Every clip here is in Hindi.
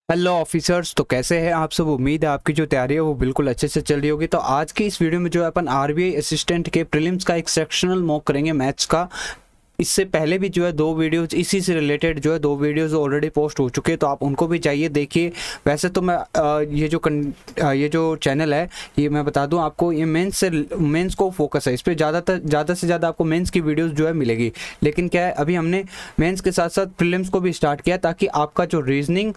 Hello officers. तो कैसे हैं आप सब। उम्मीद है आपकी जो तैयारी है वो बिल्कुल अच्छे से चल रही होगी। तो आज की इस वीडियो में जो है अपन आरबीआई असिस्टेंट के प्रीलिम्स का एक सेक्शनल मॉक करेंगे मैथ्स का। इससे पहले भी जो है दो वीडियोज इसी से रिलेटेड जो है दो वीडियोज ऑलरेडी पोस्ट हो चुके हैं, तो आप उनको भी जाइए देखिए। वैसे तो मैं ये जो चैनल है ये मैं बता दूं आपको, ये मेंस को फोकस है, इस पर ज़्यादा से ज़्यादा आपको मेंस की वीडियोस जो है मिलेगी। लेकिन क्या है, अभी हमने मेंस के साथ साथ प्रीलिम्स को भी स्टार्ट किया ताकि आपका जो रीजनिंग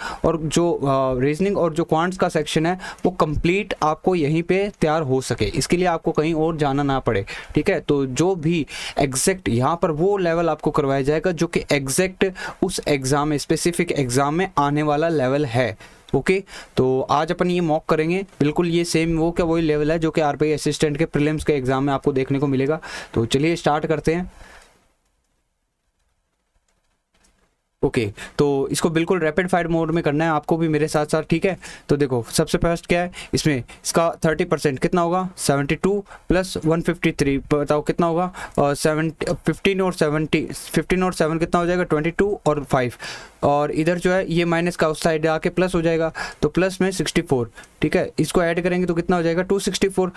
और जो क्वांट्स का सेक्शन है वो कंप्लीट आपको यहीं पे तैयार हो सके। इसके लिए आपको कहीं और जाना ना पड़े, ठीक है। तो जो भी एग्जैक्ट यहाँ पर वो लेवल आपको करवाया जाएगा जो कि एग्जैक्ट उस एग्जाम में, स्पेसिफिक एग्जाम में आने वाला लेवल है। ओके तो आज अपन ये मॉक करेंगे, बिल्कुल ये सेम वही लेवल है जो कि आरबीआई असिस्टेंट के प्रीलिम्स के एग्जाम में आपको देखने को मिलेगा। तो चलिए स्टार्ट करते हैं। ओके तो इसको बिल्कुल रैपिड फायर मोड में करना है आपको भी मेरे साथ साथ, ठीक है। तो देखो सबसे फर्स्ट क्या है, इसमें इसका 30% कितना होगा, 72 प्लस 153, बताओ कितना होगा। 15 और 7 कितना हो जाएगा, 22 और 5। और इधर जो है ये माइनस का उस साइड आके प्लस हो जाएगा, तो प्लस में 64, ठीक है। इसको ऐड करेंगे तो कितना हो जाएगा, 264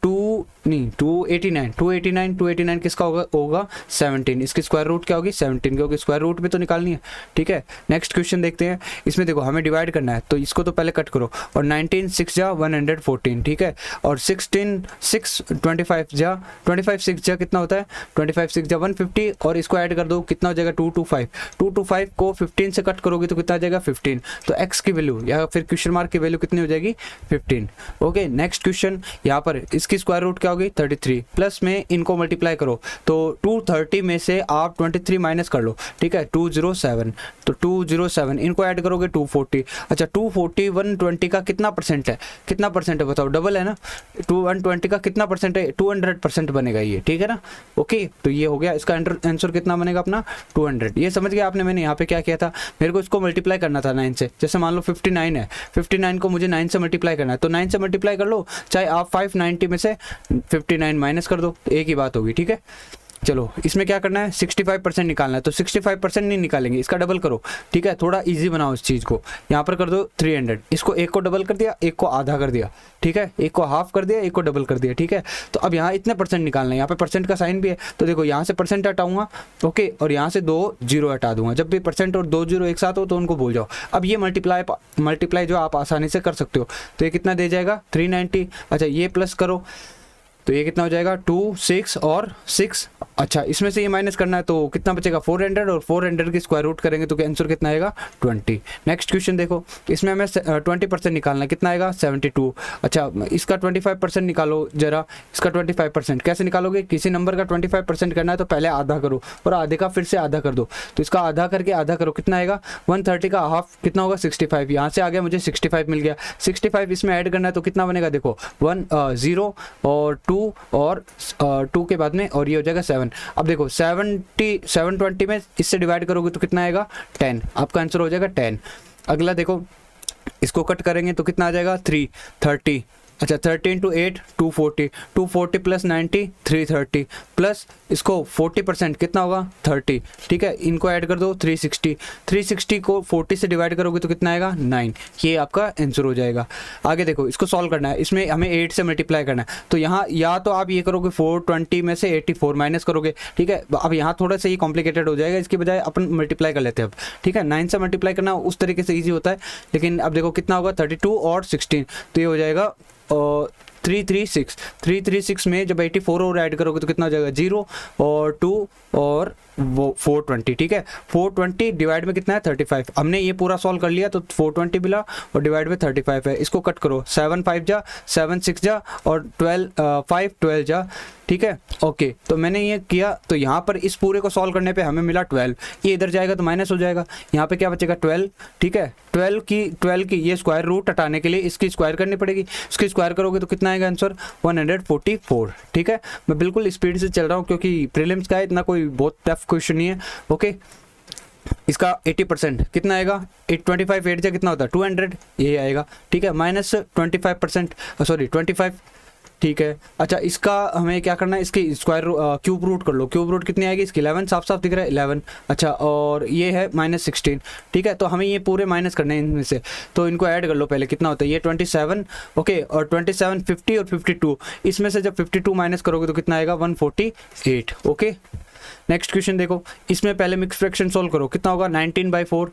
289 किसका होगा 17। इसकी स्क्वायर रूट क्या होगी 17, क्योंकि स्क्वायर रूट भी तो निकालनी है, ठीक है। नेक्स्ट क्वेश्चन देखते हैं। इसमें देखो हमें डिवाइड करना है, तो इसको तो पहले कट करो। और 19 6 जा 114, ठीक है। और 16 6 25 6 जा कितना होता है, 25 6 जा 150। और इसको ऐड कर दो, कितना हो जाएगा 225 को 15 से कट करोगे तो कितना आ जाएगा 15। तो x की वैल्यू या फिर क्वेश्चन मार्क की वैल्यू कितनी हो जाएगी 15। ओके नेक्स्ट क्वेश्चन, यहाँ पर इसकी स्क्वायर रूट क्या होगी 33, प्लस में इनको मल्टीप्लाई करो तो 230 में से आप 23 माइनस कर लो, ठीक है। 207, तो 207 इनको ऐड करोगे 240। अच्छा 240 120 का कितना परसेंट है बताओ, डबल है ना। 120 का कितना परसेंट है, 200% बनेगा ये, ठीक है ना। ओके तो ये हो गया, इसका आंसर कितना बनेगा अपना 200। ये समझ गया आपने। मैंने यहाँ पे क्या किया था, मेरे को इसको मल्टीप्लाई करना था 9 से। जैसे मान लो 59 है, 59 को मुझे 9 से मल्टीप्लाई करना है, तो 9 से मल्टीप्लाई कर लो, चाहे आप 590 में से 59 माइनस कर दो, एक ही बात होगी, ठीक है। चलो इसमें क्या करना है, 65% निकालना है, तो 65% नहीं निकालेंगे, इसका डबल करो, ठीक है। थोड़ा इजी बनाओ इस चीज़ को। यहाँ पर कर दो 300, इसको एक को डबल कर दिया, एक को आधा कर दिया, ठीक है। एक को हाफ कर दिया, एक को डबल कर दिया, ठीक है। तो अब यहाँ इतने परसेंट निकालना है, यहाँ पे परसेंट का साइन भी है, तो देखो यहाँ से परसेंट हटाऊंगा, ओके। और यहाँ से 2 जीरो हटा दूंगा। जब भी परसेंट और 2 जीरो एक साथ हो तो उनको भूल जाओ। अब ये मल्टीप्लाई जो आप आसानी से कर सकते हो, तो ये कितना दे जाएगा 390। अच्छा ये प्लस करो तो ये कितना हो जाएगा 2 6 और 6। अच्छा इसमें से ये माइनस करना है, तो कितना बचेगा 400, और 400 की स्क्वायर रूट करेंगे तो आंसर कितना आएगा 20। नेक्स्ट क्वेश्चन देखो, इसमें हमें 20% निकालना है, कितना आएगा 72। अच्छा इसका 25% निकालो जरा, इसका 25% कैसे निकालोगे, किसी नंबर का 25% करना है तो पहले आधा करो और आधे का फिर से आधा कर दो, तो इसका आधा करके आधा करो, कितना आएगा 130 का हाफ कितना होगा 65। यहाँ से आ गया मुझे 65 मिल गया। 65 इसमें ऐड करना है तो कितना बनेगा, देखो 0 और 2 और 2 के बाद में, और ये हो जाएगा 7। अब देखो 720 में इससे डिवाइड करोगे तो कितना आएगा 10, आपका आंसर हो जाएगा 10। अगला देखो, इसको कट करेंगे तो कितना आ जाएगा 330। अच्छा 13 to 8 240, 240 प्लस 90 330, प्लस इसको 40% कितना होगा 30, ठीक है। इनको ऐड कर दो 360 को 40 से डिवाइड करोगे तो कितना आएगा 9। ये आपका आंसर हो जाएगा। आगे देखो इसको सॉल्व करना है, इसमें हमें 8 से मल्टीप्लाई करना है, तो यहाँ या तो आप ये करोगे 420 में से 84 माइनस करोगे, ठीक है। अब यहाँ थोड़ा सा ये कॉम्प्लिकेटेड हो जाएगा, इसकी बजाय अपन मल्टीप्लाई कर लेते हैं अब, ठीक है। 9 से मल्टीप्लाई करना उस तरीके से ईजी होता है, लेकिन अब देखो कितना होगा 32 और 16, तो ये हो जाएगा 336 में जब 84 और ऐड करोगे तो कितना हो जाएगा 0 और 2 और वो 420, ठीक है। 420 डिवाइड में कितना है 35। हमने ये पूरा सॉल्व कर लिया तो 420 मिला और डिवाइड में 35 है। इसको कट करो, 7 5 जा 7 6 जा और 5 12 जा, ठीक है। ओके तो मैंने ये किया, तो यहाँ पर इस पूरे को सॉल्व करने पे हमें मिला 12। ये इधर जाएगा तो माइनस हो जाएगा, यहाँ पे क्या बचेगा 12, ठीक है। 12 की ये स्क्वायर रूट हटाने के लिए इसकी स्क्वायर करनी पड़ेगी, इसकी स्क्वायर करोगे तो कितना आएगा आंसर 144, ठीक है। मैं बिल्कुल स्पीड से चल रहा हूँ क्योंकि प्रीलिम्स का है, इतना कोई बहुत टफ क्वेश्चन नहीं है, ओके। इसका 80% कितना आएगा 25 8 से कितना होता है 200, ये आएगा, ठीक है। माइनस 25%, सॉरी 25, ठीक है। अच्छा इसका हमें क्या करना है, इसकी स्क्वायर क्यूब रूट कर लो। क्यूब रूट कितनी आएगी इसकी 11, साफ साफ दिख रहा है 11। अच्छा और ये है -16, ठीक है। तो हमें ये पूरे माइनस करने हैं इनमें से, तो इनको ऐड कर लो पहले। कितना होता है ये 27, ओके। और 27 50 और 52, इसमें से जब 52 माइनस करोगे तो कितना आएगा 148, ओके। नेक्स्ट क्वेश्चन देखो, इसमें पहले मिक्स फ्रैक्शन सोल्व करो। कितना होगा 19/4,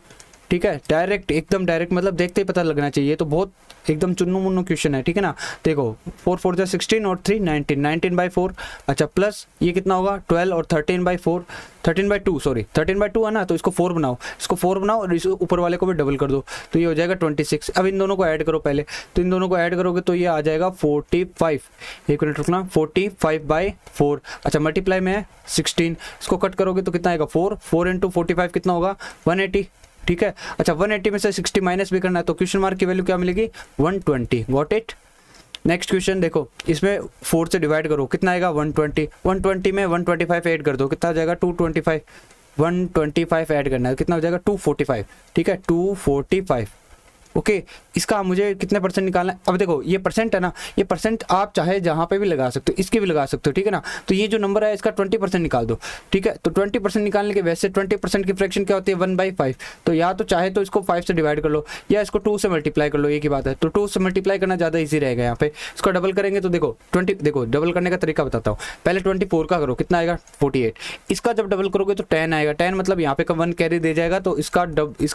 ठीक है। डायरेक्ट, एकदम डायरेक्ट, मतलब देखते ही पता लगना चाहिए। तो बहुत एकदम चुन्नू मुन्नू क्वेश्चन है, ठीक है ना। देखो 4 4 जा 16 और 3 19, 19/4। अच्छा प्लस ये कितना होगा 12 और 13/4, 13/2 सॉरी 13/2 है ना, तो इसको 4 बनाओ, इसको 4 बनाओ और इस ऊपर वाले को भी डबल कर दो, तो ये हो जाएगा 26। अब इन दोनों को ऐड करो पहले, तो इन दोनों को ऐड करोगे तो ये आ जाएगा 45। एक मिनट रुकना, 45/4। अच्छा मल्टीप्लाई में है 16, इसको कट करोगे तो कितना आएगा 4 4 × 45 कितना होगा 180, ठीक है। अच्छा 180 में से 60 माइनस भी करना है, तो क्वेश्चन मार्क की वैल्यू क्या मिलेगी 120, गॉट इट। नेक्स्ट क्वेश्चन देखो, इसमें 4 से डिवाइड करो, कितना आएगा 120, 120 में 125 ऐड कर दो, कितना हो जाएगा 225, 125 ऐड करना है, कितना हो जाएगा 245, ठीक है 245, ओके। इसका मुझे कितने परसेंट निकालना है। अब देखो ये परसेंट है ना, ये परसेंट आप चाहे जहाँ पे भी लगा सकते हो, इसके भी लगा सकते हो, ठीक है ना। तो ये जो नंबर है इसका 20% निकाल दो, ठीक है। तो 20% निकालने के, वैसे 20% की फ्रैक्शन क्या होती है 1/5, तो या तो चाहे तो इसको 5 से डिवाइड कर लो या इसको 2 से मल्टीप्लाई कर लो, एक ही बात है। तो 2 से मल्टीप्लाई करना ज़्यादा ईजी रहेगा। यहाँ पे इसको डबल करेंगे तो देखो 20, देखो डबल करने का तरीका बताता हूँ। पहले 24 का करो, कितना आएगा 48। इसका जब डबल करोगे तो 10 आएगा, 10 मतलब यहाँ पे का 1 कैरी दे जाएगा, तो इसका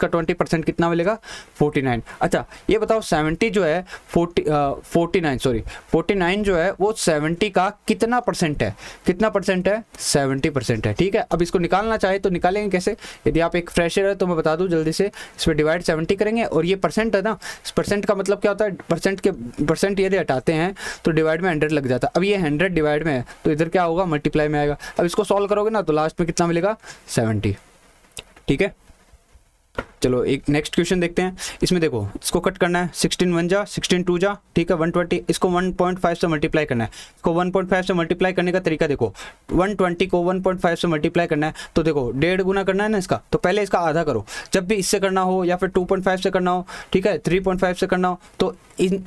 20% कितना मिलेगा 49। अच्छा ये बताओ 70 जो है 49 जो है वो 70 का कितना परसेंट है, कितना परसेंट है 70% है, ठीक है। अब इसको निकालना चाहे तो निकालेंगे कैसे, यदि आप एक फ्रेशर है तो मैं बता दूं जल्दी से, इसमें डिवाइड 70 करेंगे और ये परसेंट है ना, इस परसेंट का मतलब क्या होता है, परसेंट यदि हटाते हैं तो डिवाइड में 100 लग जाता है। अब ये 100 डिवाइड में है तो इधर क्या होगा मल्टीप्लाई में आएगा। अब इसको सॉल्व करोगे ना तो लास्ट में कितना मिलेगा 70, ठीक है। चलो एक नेक्स्ट क्वेश्चन देखते हैं। इसमें देखो इसको कट करना है, 16 1 जा 16 2 जा, ठीक है 120। इसको 1.5 से मल्टीप्लाई करना है, इसको 1.5 से मल्टीप्लाई करने का तरीका देखो, 120 को 1.5 से मल्टीप्लाई करना है तो देखो 1.5 गुना करना है ना इसका, तो पहले इसका आधा करो। जब भी इससे करना हो या फिर 2.5 से करना हो, ठीक है 3.5 से करना हो, तो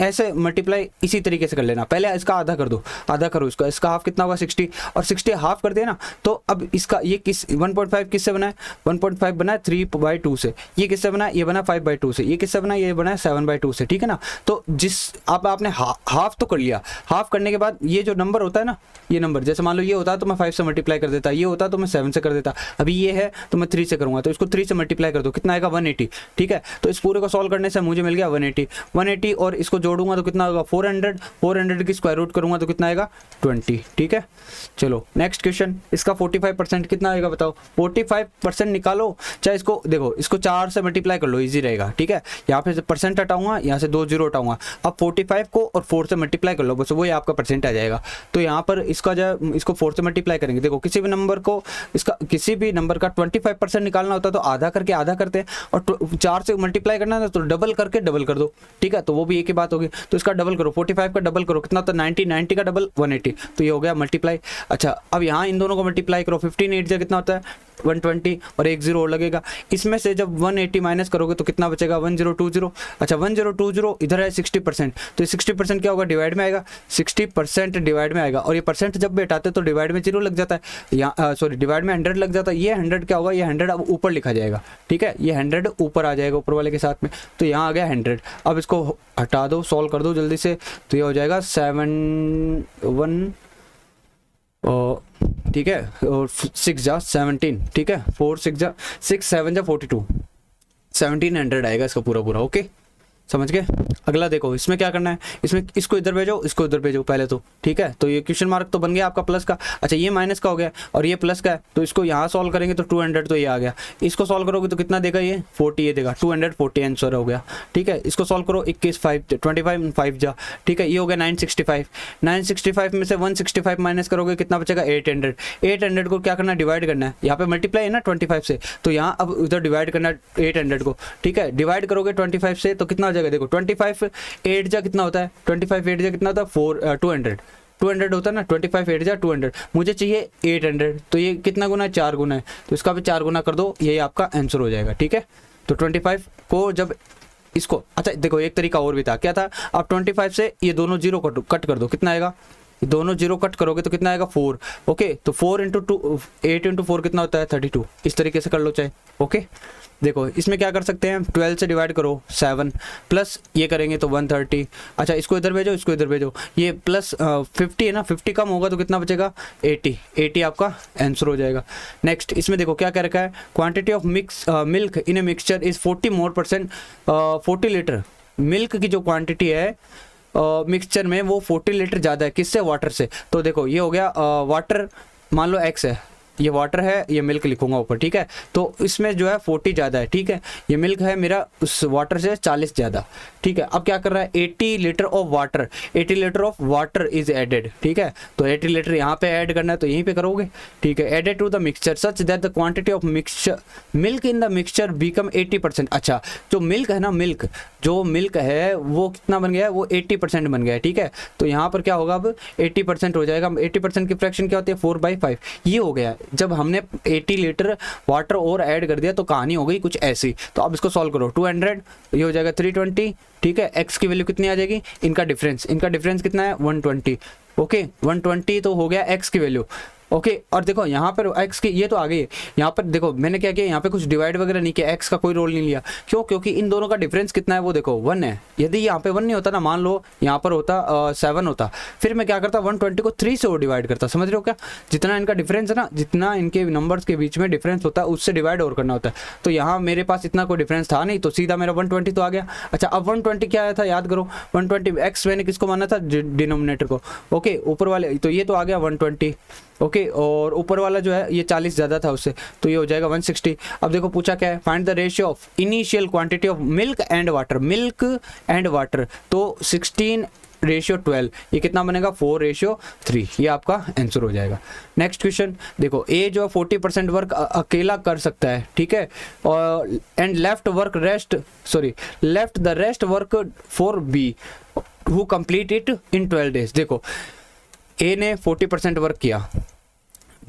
ऐसे मल्टीप्लाई इसी तरीके से कर लेना। पहले इसका आधा कर दो, आधा करो इसका, इसका हाफ कितना होगा 60, और 60 हाफ कर दिया ना, तो अब इसका ये किस 1.5 किससे बना है 1.5 बना है 3/2 से, ये किससे बना है ये बना 5/2 से, ये किससे बना है ये बना है 7/2 से, ठीक है ना। तो जिस आपने हाफ तो कर लिया, हाफ करने के बाद ये जो नंबर होता है ना, ये नंबर जैसे मान लो ये होता है तो मैं 5 से मल्टीप्लाई कर देता, ये होता तो मैं 7 से कर देता, अभी ये है तो मैं 3 से करूंगा, तो इसको 3 से मल्टीप्लाई कर दो, कितना आएगा 180, ठीक है। तो इस पूरे को सॉल्व करने से मुझे मिल गया 180 और इसको जोड़ूंगा तो कितना होगा 400 की स्क्वायर रूट करूंगा तो कितना आएगा 20, ठीक है। चलो नेक्स्ट क्वेश्चन, इसका 45% कितना आएगा बताओ, 45% निकालो। चाहे इसको देखो, इसको 4 से मल्टीप्लाई कर लो, इजी रहेगा, ठीक है। यहाँ पे परसेंट हटाऊंगा, यहाँ से 2 जीरो हटाऊंगा, अब 45 को और 4 से मल्टीप्लाई कर लो, बस वही आपका परसेंट आ जाएगा। तो यहाँ पर इसका जो इसको 4 से मल्टीप्लाई करेंगे, देखो किसी भी नंबर को, इसका किसी भी नंबर का 25% निकालना होता है तो आधा करके आधा करते हैं, और 4 से मल्टीप्लाई करना है तो डबल करके डबल कर दो, ठीक है। तो वो भी एक ही बात होगी, तो इसका डबल करो, 45 का डबल करो, कितना होता है 90 का डबल 180, तो ये हो गया मल्टीप्लाई। अच्छा अब यहाँ इन दोनों को मल्टीप्लाई करो, 15 8 कितना होता है 120 और एक जीरो और लगेगा, इसमें से जब 180 माइनस करोगे तो कितना बचेगा 1020। अच्छा 1020 इधर है 60%, तो 60% क्या होगा डिवाइड में आएगा, 60% डिवाइड में आएगा, और ये परसेंट जब भी हटाते तो डिवाइड में 0 लग जाता है, यहाँ सॉरी डिवाइड में 100 लग जाता है। ये 100 क्या होगा, ये 100 अब ऊपर लिखा जाएगा, ठीक है, ये 100 ऊपर आ जाएगा ऊपर वाले के साथ में, तो यहाँ आ गया 100। अब इसको हटा दो, सॉल्व कर दो जल्दी से, तो ये हो जाएगा 7 1 ठीक है, और 6 जा 17, ठीक है 4 6 जा 6 7 जा 42, 1700 आएगा इसका पूरा पूरा, ओके समझ गए। अगला देखो, इसमें क्या करना है, इसमें इसको इधर भेजो, इसको इधर भेजो पहले तो, ठीक है। तो ये क्वेश्चन मार्क तो बन गया आपका प्लस का। अच्छा ये माइनस का हो गया और ये प्लस का है, तो इसको यहाँ सॉल्व करेंगे तो 200, तो ये आ गया। इसको सॉल्व करोगे तो कितना देगा ये 40, ये देगा 240 आंसर हो गया, ठीक है। इसको सॉल्व करो 21 5 25 5 जा, ठीक है, ये हो गया 965 में से 165 माइनस करोगे कितना बचेगा 800 को क्या करना है डिवाइड करना है, यहाँ पे मल्टीप्लाई है ना 25 से, तो यहाँ अब उधर डिवाइड करना है 800 को, ठीक है। डिवाइड करोगे 25 से तो कितना देखो 25 8 जा कितना होता है, 25 8 जा कितना होता है 200 होता है ना, 25 8 जा 200, मुझे चाहिए 800, तो ये कितना गुना है 4 गुना है, तो इसका भी 4 गुना कर दो, यही आपका आंसर हो जाएगा, ठीक है। तो 25 को जब इसको, अच्छा देखो एक तरीका और भी था, क्या था, आप 25 से ये दोनों जीरो कट कर दो, कितना आएगा दोनों जीरो कट करोगे तो कितना आएगा 4। ओके, तो 4 इंटू 2 8 इंटू 4 कितना होता है 32। इस तरीके से कर लो चाहे। ओके, देखो इसमें क्या कर सकते हैं, 12 से डिवाइड करो 7 प्लस ये करेंगे तो 130। अच्छा, इसको इधर भेजो, इसको इधर भेजो, ये प्लस 50 है ना, 50 कम होगा तो कितना बचेगा 80 आपका आंसर हो जाएगा। नेक्स्ट इसमें देखो क्या कह रखा है, quantity of milk in a mixture is 40% 40 litre. Milk की जो क्वांटिटी है मिक्सचर में वो 40 लीटर ज़्यादा है, किससे, वाटर से। तो देखो ये हो गया वाटर, मान लो x है, ये वाटर है, ये मिल्क लिखूंगा ऊपर, ठीक है। तो इसमें जो है 40 ज़्यादा है, ठीक है। ये मिल्क है मेरा उस वाटर से 40 ज़्यादा, ठीक है। अब क्या कर रहा है, 80 litre of water, 80 litre of water is added, ठीक है। तो 80 लीटर यहाँ पे ऐड करना है तो यहीं पे करोगे, ठीक है। Added to the mixture such that the quantity of milk in the mixture become 80%। अच्छा, जो मिल्क है ना, जो मिल्क है वो कितना बन गया है, वो 80% बन गया है, ठीक है। तो यहाँ पर क्या होगा, अब 80% हो जाएगा। 80% की फ्रैक्शन क्या होती है, 4/5। ये हो गया, जब हमने 80 लीटर वाटर और ऐड कर दिया तो कहानी हो गई कुछ ऐसी। तो अब इसको सॉल्व करो, 200 ये हो जाएगा 320, ठीक है। एक्स की वैल्यू कितनी आ जाएगी, इनका डिफरेंस कितना है 120। ओके, 120 तो हो गया एक्स की वैल्यू। ओके, और देखो यहाँ पर x की ये तो आ गई है। यहाँ पर देखो मैंने क्या किया, यहाँ पे कुछ डिवाइड वगैरह नहीं किया, x का कोई रोल नहीं लिया। क्यों, क्योंकि इन दोनों का डिफरेंस कितना है वो देखो 1 है। यदि यहाँ पे 1 नहीं होता ना, मान लो यहाँ पर होता 7 होता, फिर मैं क्या करता 120 को 3 से और डिवाइड करता। समझ रहे हो क्या, जितना इनका डिफरेंस है ना, जितना इनके नंबर्स के बीच में डिफरेंस होता है उससे डिवाइड और करना होता है। तो यहाँ मेरे पास इतना कोई डिफरेंस था नहीं, तो सीधा मेरा 120 तो आ गया। अच्छा, अब 120 क्या आया था याद करो, 120 x मैंने किसको माना था, डिनोमिनेटर को। ओके, ऊपर वाले तो ये तो आ गया 120। ओके, और ऊपर वाला जो है ये 40 ज़्यादा था उससे, तो ये हो जाएगा 160। अब देखो पूछा क्या है, find the ratio of initial quantity of milk and water. तो 16:12, ये कितना बनेगा 4:3। ये आपका आंसर हो जाएगा। नेक्स्ट क्वेश्चन देखो, ए जो है 40% वर्क अकेला कर सकता है, ठीक है, और and left the rest work for B who complete it in 12 days। देखो ए ने 40% वर्क किया,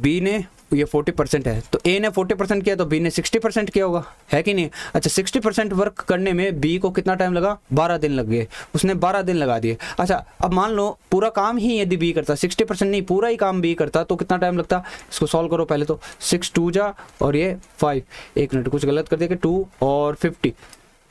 बी ने ये 40% है, तो ए ने 40% किया तो बी ने 60% किया होगा, है कि नहीं। अच्छा, 60% वर्क करने में बी को कितना टाइम लगा, 12 दिन लग गए, उसने 12 दिन लगा दिए। अच्छा, अब मान लो पूरा काम ही यदि बी करता, 60% नहीं पूरा ही काम बी करता, तो कितना टाइम लगता। इसको सॉल्व करो पहले तो, 6 2 जा और ये 5, 1 मिनट कुछ गलत कर दिया कि 2 और 50।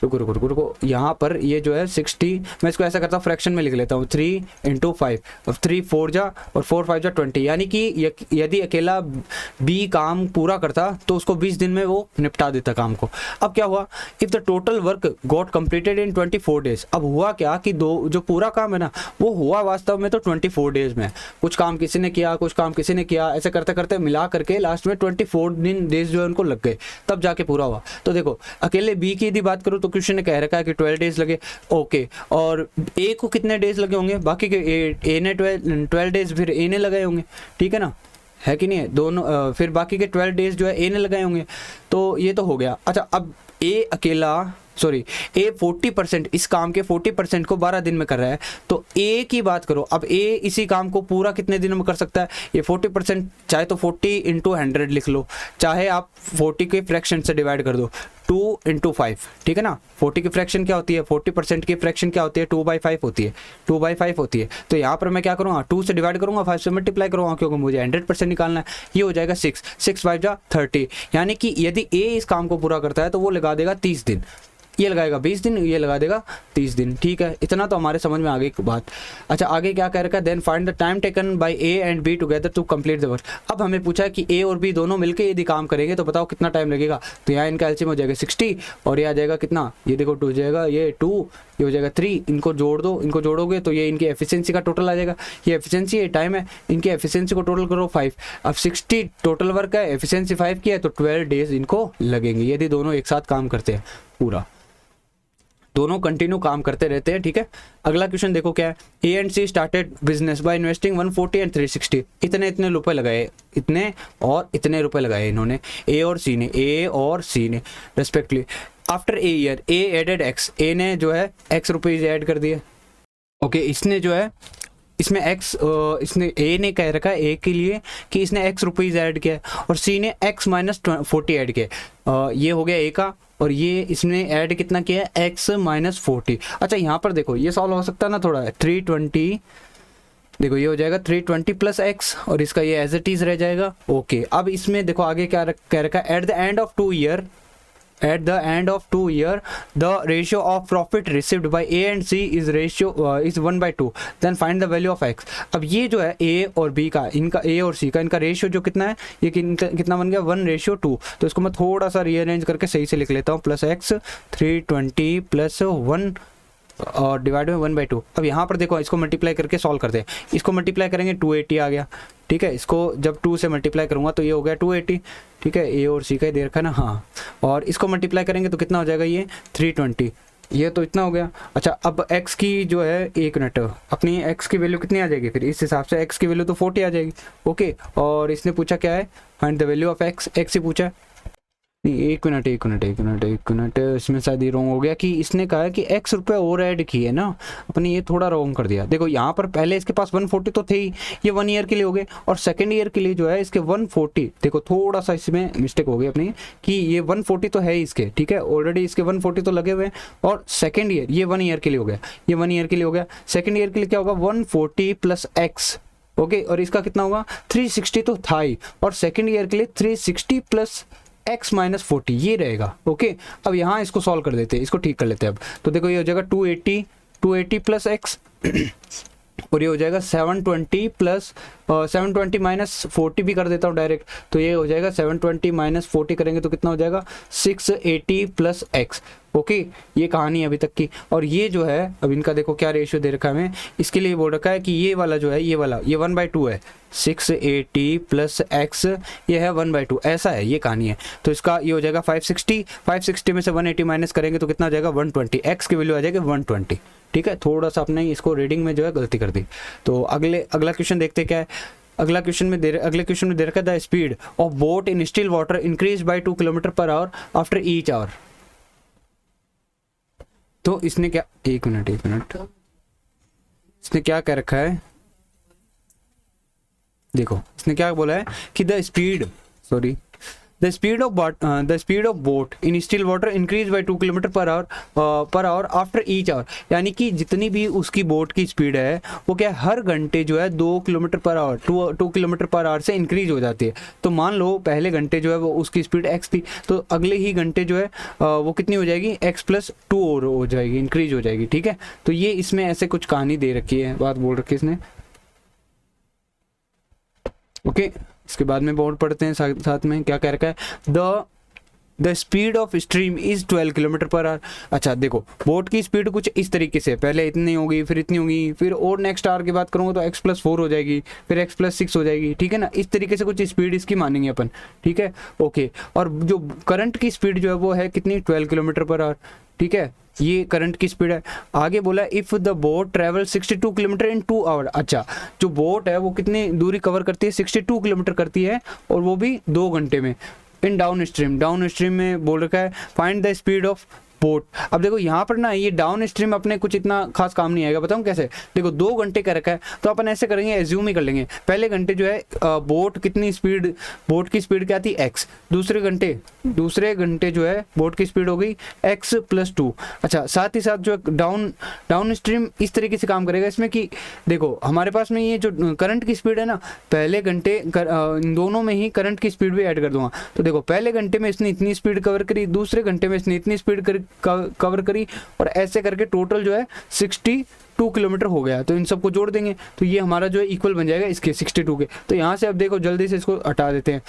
रुको, यहाँ पर ये जो है 60, मैं इसको ऐसा करता हूँ फ्रैक्शन में लिख लेता हूँ, 3 × 5 और 3 4 जा और 4 5 जा 20। यानी कि यदि अकेला बी काम पूरा करता तो उसको 20 दिन में वो निपटा देता काम को। अब क्या हुआ, if the total work got completed in 24 days। अब हुआ क्या कि जो पूरा काम है ना वो हुआ वास्तव में तो 24 days में, कुछ काम किसी ने किया, कुछ काम किसी ने किया, ऐसे करते करते मिला करके लास्ट में 24 days जो है उनको लग गए, तब जाके पूरा हुआ। तो देखो अकेले बी की यदि बात करूँ तो क्वेश्चन ने कह रखा है कि 12 days लगे। ओके, और ए को कितने डेज लगे होंगे, बाकी के ए ने 12 days फिर ए ने लगाए होंगे, ठीक है ना, है कि नहीं है, दोनों फिर बाकी के 12 days जो है ए ने लगाए होंगे। तो ये तो हो गया। अच्छा, अब ए 40% इस काम के 40% को 12 दिन में कर रहा है, तो ए की बात करो, अब ए इसी काम को पूरा कितने दिनों में कर सकता है। ये 40% चाहे तो 40 × 100 लिख लो, चाहे आप 40 के फ्रैक्शन से डिवाइड कर दो, 2 × 5, ठीक है ना। 40 की फ्रैक्शन क्या होती है, 40% की फ्रैक्शन क्या होती है, 2/5 होती है, 2/5 होती है। तो यहाँ पर मैं क्या करूँगा, 2 से डिवाइड करूँगा, 5 से मल्टीप्लाई करूँगा, क्योंकि मुझे 100% निकालना है। ये हो जाएगा 6 5 जा 30। यानी कि यदि ए इस काम को पूरा करता है तो वो लगा देगा 30 दिन, ये लगाएगा 20 दिन, ये लगा देगा 30 दिन, ठीक है। इतना तो हमारे समझ में आ गई बात। अच्छा, आगे क्या कह रखा है, then find the time taken by A and B together to complete the work. अब हमें पूछा है कि ए और बी दोनों मिलकर यदि काम करेंगे तो बताओ कितना टाइम लगेगा। तो यहाँ इनका एलसीएम हो जाएगा 60 और ये आ जाएगा कितना, ये देखो 2 हो जाएगा, ये 2, ये हो जाएगा 3, इनको जोड़ दो, इनको जोड़ोगे तो ये इनकी एफिशिएंसी का टोटल आ जाएगा। ये एफिशिएंसी ये टाइम है, इनकी एफिशिएंसी को टोटल करो 5। अब 60 टोटल वर्क है, एफिशिएंसी 5 की है, तो 12 days इनको लगेंगे यदि दोनों एक साथ काम करते हैं, पूरा दोनों कंटिन्यू काम करते रहते हैं, ठीक है। अगला क्वेश्चन देखो क्या है, A and C started business by investing 140 and 360। इतने रुपए लगाए, इतने और इतने रुपए लगाए इन्होंने, ए और सी ने respectively. After a year A added x, A ने जो है x रुपीज ऐड कर दिए। ओके, इसने जो है इसमें इसने ए ने कह रखा है ए के लिए कि इसने x रुपीज ऐड किया और सी ने x - 40 ऐड किया। ये हो गया ए का, और ये इसने ऐड कितना किया है, x - 40। अच्छा, यहाँ पर देखो ये सॉल्व हो सकता है ना थोड़ा, 320 देखो ये हो जाएगा 320 प्लस एक्स और इसका ये एज इट इज रह जाएगा। ओके, अब इसमें देखो आगे क्या कह रखा है, at the end of 2 year, at the end of 2 year the ratio of profit received by A and C is 1/2, then find the value of x। अब ये जो है A और B का, इनका A और C का इनका रेशियो जो कितना है, ये कितना बन गया 1:2। तो इसको मैं थोड़ा सा रीअरेंज करके सही से लिख लेता हूँ, प्लस एक्स 320 प्लस 1 और डिवाइड में 1/2। अब यहाँ पर देखो इसको मल्टीप्लाई करके सॉल्व करते हैं, इसको मल्टीप्लाई करेंगे 280 आ गया, ठीक है। इसको जब 2 से मल्टीप्लाई करूँगा तो ये हो गया 280, ठीक है। ए और सी का ही दे रखा है ना, हाँ। और इसको मल्टीप्लाई करेंगे तो कितना हो जाएगा, ये 320, ये तो इतना हो गया। अच्छा, अब x की जो है, एक मिनट, अपनी x की वैल्यू कितनी आ जाएगी फिर, इस हिसाब से x की वैल्यू तो 40 आ जाएगी। ओके, और इसने पूछा क्या है, find the value of x, x ही पूछा है। नहीं, एक मिनट, इसमें शायद ये रॉन्ग हो गया कि इसने कहा है कि x रुपये और ऐड किए ना, अपने ये थोड़ा रॉन्ग कर दिया। देखो यहाँ पर पहले इसके पास 140 तो थे ही, ये 1 ईयर के लिए हो गए, और सेकंड ईयर के लिए जो है इसके 140, देखो थोड़ा सा इसमें मिस्टेक हो गई अपनी कि ये 140 तो है इसके, ठीक है, ऑलरेडी इसके 140 तो लगे हुए हैं, और सेकेंड ईयर ये 1 ईयर के लिए हो गया, ये 1 ईयर के लिए हो गया। सेकेंड ईयर के लिए क्या होगा, 140 प्लस एक्स, ओके, और इसका कितना होगा 360 तो था ही, और सेकेंड ईयर के लिए 360 प्लस x माइनस 40 ये रहेगा। ओके, अब यहाँ इसको सॉल्व कर देते हैं, इसको ठीक कर लेते हैं। अब तो देखो ये हो जाएगा 280 प्लस x और ये हो जाएगा 720 प्लस 720 माइनस 40 भी कर देता हूँ डायरेक्ट, तो ये हो जाएगा 720 माइनस 40 करेंगे तो कितना हो जाएगा 680 प्लस एक्स। ओके, ये कहानी है अभी तक की। और ये जो है, अब इनका देखो क्या रेशियो दे रखा है हमें, इसके लिए बोल रखा है कि ये वाला जो है, ये वाला ये 1/2 है, 680 प्लस एक्स ये है 1/2, ऐसा है, ये कहानी है। तो इसका ये हो जाएगा 560 में से 180 माइनस करेंगे तो कितना हो जाएगा 120, एक्स की वैल्यू आ जाएगी 120, ठीक है। थोड़ा सा अपने इसको रीडिंग में जो है गलती कर दी। तो अगला क्वेश्चन देखते क्या है। अगले क्वेश्चन में दे रखा है, the speed of boat in still water increase by 2 km/h after each hour. तो इसने क्या, एक मिनट, इसने क्या कह रखा है, देखो इसने क्या बोला है कि the speed of boat in still water increase by 2 km/h after each hour, यानी कि जितनी भी उसकी बोट की स्पीड है वो क्या हर घंटे जो है 2 km/h से इंक्रीज हो जाती है। तो मान लो पहले घंटे जो है वो उसकी स्पीड x थी, तो अगले ही घंटे जो है वो कितनी हो जाएगी x+2 और हो जाएगी, इंक्रीज हो जाएगी, ठीक है। तो ये इसमें ऐसे कुछ कहानी दे रखी है, बात बोल रखी है इसने। ओके, इसके बाद में बोर्ड पढ़ते हैं साथ में क्या कह रखा है, the speed of stream is 12 km/h। अच्छा देखो, बोट की स्पीड कुछ इस तरीके से, पहले इतनी होगी, फिर इतनी होगी, फिर और नेक्स्ट आवर की बात करूँगा तो x+4 हो जाएगी, फिर x+6 हो जाएगी, ठीक है ना। इस तरीके से कुछ स्पीड इसकी मानेंगे अपन, ठीक है। ओके, और जो करंट की स्पीड जो है वो है कितनी, 12 km/h, ठीक है। ये करंट की स्पीड है। आगे बोला if the boat travel 62 kilometre in 2 hour. अच्छा, जो बोट है वो कितनी दूरी कवर करती है, 62 किलोमीटर करती है, और वो भी 2 घंटे में। इन डाउन स्ट्रीम में बोल रखा है find the speed of boat. अब देखो यहाँ पर ना ये डाउन स्ट्रीम अपने कुछ इतना खास काम नहीं आएगा, बताऊँ कैसे। देखो 2 घंटे का रखा है तो अपन ऐसे करेंगे, एज्यूम ही कर लेंगे पहले घंटे जो है बोट की स्पीड क्या थी x, दूसरे घंटे जो है बोट की स्पीड हो गई x+2। अच्छा, साथ ही साथ जो डाउन स्ट्रीम इस तरीके से काम करेगा इसमें कि देखो हमारे पास में ये जो करंट की स्पीड है ना, पहले घंटे इन दोनों में ही करंट की स्पीड भी ऐड कर दूंगा। तो देखो पहले घंटे में इसने इतनी स्पीड कवर करी, दूसरे घंटे में इसने इतनी स्पीड कवर करी, और ऐसे करके टोटल जो है 62 किलोमीटर हो गया। तो इन सबको जोड़ देंगे तो ये हमारा जो है इक्वल बन जाएगा इसके 62 के। तो यहाँ से अब देखो जल्दी से इसको हटा देते हैं,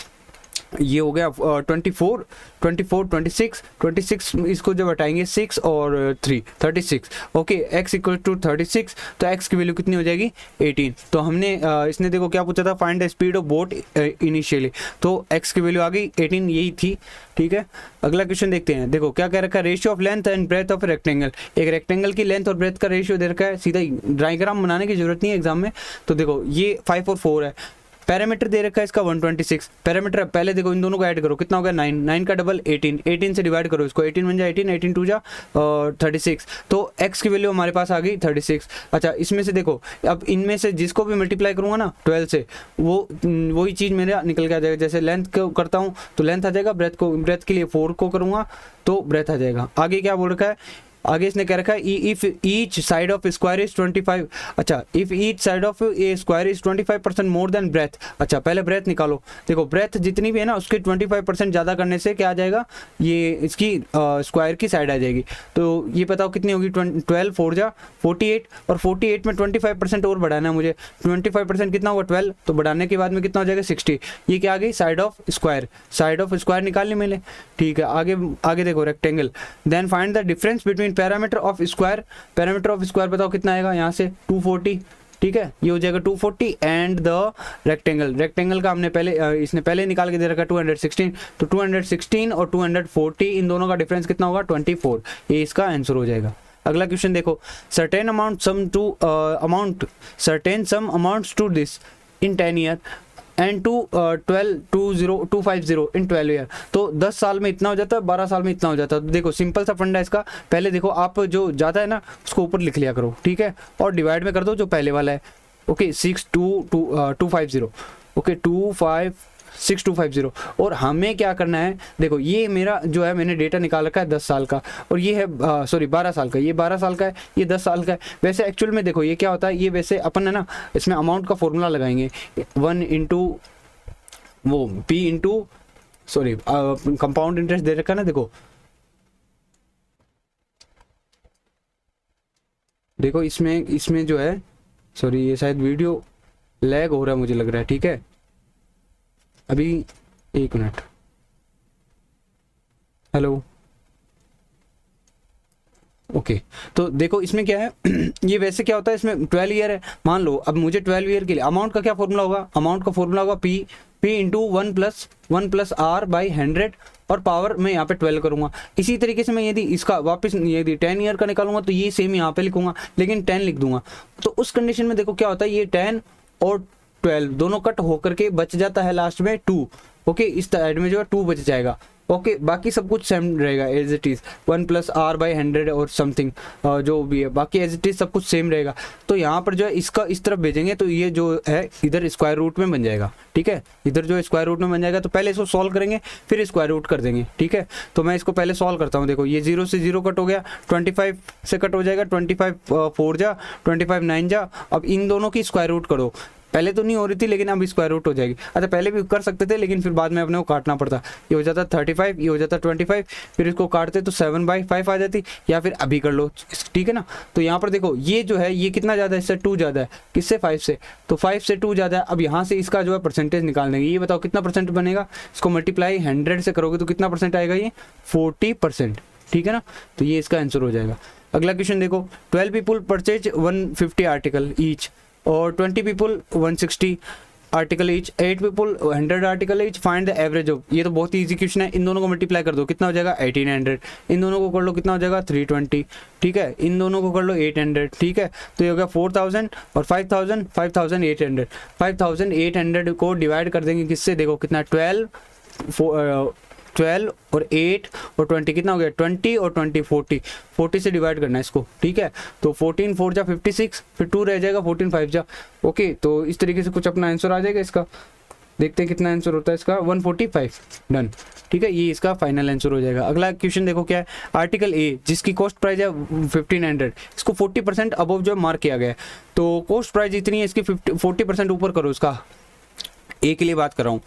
ये हो गया 24, 26 इसको जब हटाएंगे 6 और 3 36। ओके, x = 36, तो x की वैल्यू कितनी हो जाएगी 18। तो हमने इसने देखो क्या पूछा था, find the speed of boat initially, तो x की वैल्यू आ गई 18, यही थी, ठीक है। अगला क्वेश्चन देखते हैं। देखो क्या कह रखा है, ratio of length and breadth of rectangle. एक रेक्टेंगल की लेंथ और ब्रेथ का रेशियो दे रखा है, सीधा डायग्राम बनाने की जरूरत नहीं है एग्जाम में। तो देखो ये 5 और 4 है, पैरामीटर दे रखा है इसका 126। पैरामीटर पहले देखो इन दोनों को ऐड करो, कितना हो गया 9 का डबल 18 से डिवाइड करो इसको, 18 बन जाए 18 2 जा 36। तो x की वैल्यू हमारे पास आ गई 36। अच्छा, इसमें से देखो अब इनमें से जिसको भी मल्टीप्लाई करूंगा ना 12 से, वही चीज़ मेरा निकल के आ जाएगा। जैसे लेंथ को करता हूँ तो लेंथ आ जाएगा, ब्रेथ के लिए 4 को करूँगा तो ब्रेथ आ जाएगा। आगे क्या बोल रखा है, आगे इसने कह रखा है if each side of square is 25, अच्छा if each side of a square is 25% more than breadth. अच्छा पहले ब्रेथ निकालो, देखो ब्रेथ जितनी भी है ना उसके 25% ज़्यादा करने से क्या आ जाएगा, ये इसकी स्क्वायर की साइड आ जाएगी। तो ये बताओ कितनी होगी, 12 4 जा 48, और 48 में 25% और बढ़ाना है मुझे, 25% कितना होगा 12, तो बढ़ाने के बाद में कितना हो जाएगा 60। ये क्या आ गई, side of square, side of square निकालनी मिले। ठीक है, आगे आगे देखो rectangle, then find the difference between parameter of square, parameter of square बताओ कितना आएगा यहाँ से 240। ठीक है, ये हो जाएगा 240 एंड द रेक्टेंगल, रेक्टेंगल का हमने पहले इसने पहले निकाल के दे रखा 216, तो 216 और 240 इन दोनों का डिफरेंस कितना होगा 24, ये इसका आंसर हो जाएगा। अगला क्वेश्चन देखो, certain amount sum to amount certain sum amounts to this in 10 year and to 250 in 12 year. तो 10 साल में इतना हो जाता है, 12 साल में इतना हो जाता है। तो देखो सिंपल सा फंडा है इसका, पहले देखो आप जो ज़्यादा है ना उसको ऊपर लिख लिया करो, ठीक है, और डिवाइड में कर दो जो पहले वाला है। Okay 250, okay 6250। और हमें क्या करना है, देखो ये मेरा जो है मैंने डेटा निकाल रखा है 10 साल का, और ये है सॉरी 12 साल का, ये 12 साल का है, ये 10 साल का है। वैसे एक्चुअल में देखो ये क्या होता है, ये वैसे अपन है ना इसमें अमाउंट का फॉर्मूला लगाएंगे 1 इंटू वो p into sorry compound interest दे रखा है ना, देखो इसमें जो है, सॉरी ये शायद वीडियो लैग हो रहा है मुझे लग रहा है। ठीक है, अभी 1 मिनट, हेलो, ओके तो देखो इसमें क्या है ये वैसे क्या होता है, इसमें 12 ईयर है, मान लो अब मुझे 12 ईयर के लिए अमाउंट का क्या फॉर्मूला होगा, अमाउंट का फॉर्मूला होगा p into 1 plus r by 100, और पावर मैं यहाँ पे 12 करूंगा। इसी तरीके से मैं यदि इसका वापस यदि 10 ईयर का निकालूंगा तो ये सेम यहाँ पे लिखूंगा, लेकिन 10 लिख दूंगा। तो उस कंडीशन में देखो क्या होता है, ये 10 और 12 दोनों कट होकर के बच जाता है लास्ट में 2। ओके इस साइड में जो है 2 बच जाएगा। ओके बाकी सब कुछ सेम रहेगा as it is, 1 plus r by 100 और समथिंग जो भी है, बाकी एज इट इज़ सब कुछ सेम रहेगा। तो यहाँ पर जो है इसका इस तरफ भेजेंगे तो ये जो है इधर स्क्वायर रूट में बन जाएगा। ठीक है, इधर जो स्क्वायर रूट में बन जाएगा, तो पहले इसको सॉल्व करेंगे फिर स्क्वायर रूट कर देंगे। ठीक है, तो मैं इसको पहले सॉल्व करता हूँ। देखो ये 0 से 0 कट हो गया, 25 से कट हो जाएगा, 25 4 जा 25 9 जा। अब इन दोनों की स्क्वायर रूट करो, पहले तो नहीं हो रही थी लेकिन अब स्क्वायर रूट हो जाएगी। अच्छा पहले भी कर सकते थे लेकिन फिर बाद में अपने को काटना पड़ता, ये हो जाता 35, ये हो जाता 25, फिर इसको काटते तो 7/5 आ जाती, या फिर अभी कर लो। ठीक है ना, तो यहाँ पर देखो ये जो है ये कितना ज़्यादा है, इससे 2 ज़्यादा है, किससे 5 से, तो 5 से 2 ज़्यादा है। अब यहाँ से इसका जो है परसेंटेज निकाल देंगे, ये बताओ कितना परसेंट बनेगा, इसको मल्टीप्लाई 100 से करोगे तो कितना परसेंट आएगा, ये 40%। ठीक है ना, तो ये इसका आंसर हो जाएगा। अगला क्वेश्चन देखो, 12 पीपल परचेज 150 आर्टिकल ईच और 20 people 160 article each, 8 people 100 article each, find the average of. ये तो बहुत ही इजी क्वेश्चन है, इन दोनों को मल्टीप्लाई कर दो कितना हो जाएगा 1800, इन दोनों को कर लो कितना हो जाएगा 320। ठीक है, इन दोनों को कर लो 800। ठीक है, तो ये हो गया 4000 और 5000 5800, 5800 को डिवाइड कर देंगे किससे, देखो कितना 12 और 8 और 20 कितना हो गया 20 और 20 40 से डिवाइड करना है इसको। ठीक है, तो 14 4 जा 56, फिर 2 रह जाएगा 14 5 जा। ओके तो इस तरीके से कुछ अपना आंसर आ जाएगा इसका। देखते हैं कितना आंसर होता है इसका, 145 डन। ठीक है, ये इसका फाइनल आंसर हो जाएगा। अगला क्वेश्चन देखो क्या है, आर्टिकल ए जिसकी कॉस्ट प्राइस है 1500, इसको 40% अबव जो मार्क किया गया है, तो कॉस्ट प्राइस इतनी है इसकी 40% ऊपर करो इसका। ए के लिए बात कर रहा हूँ,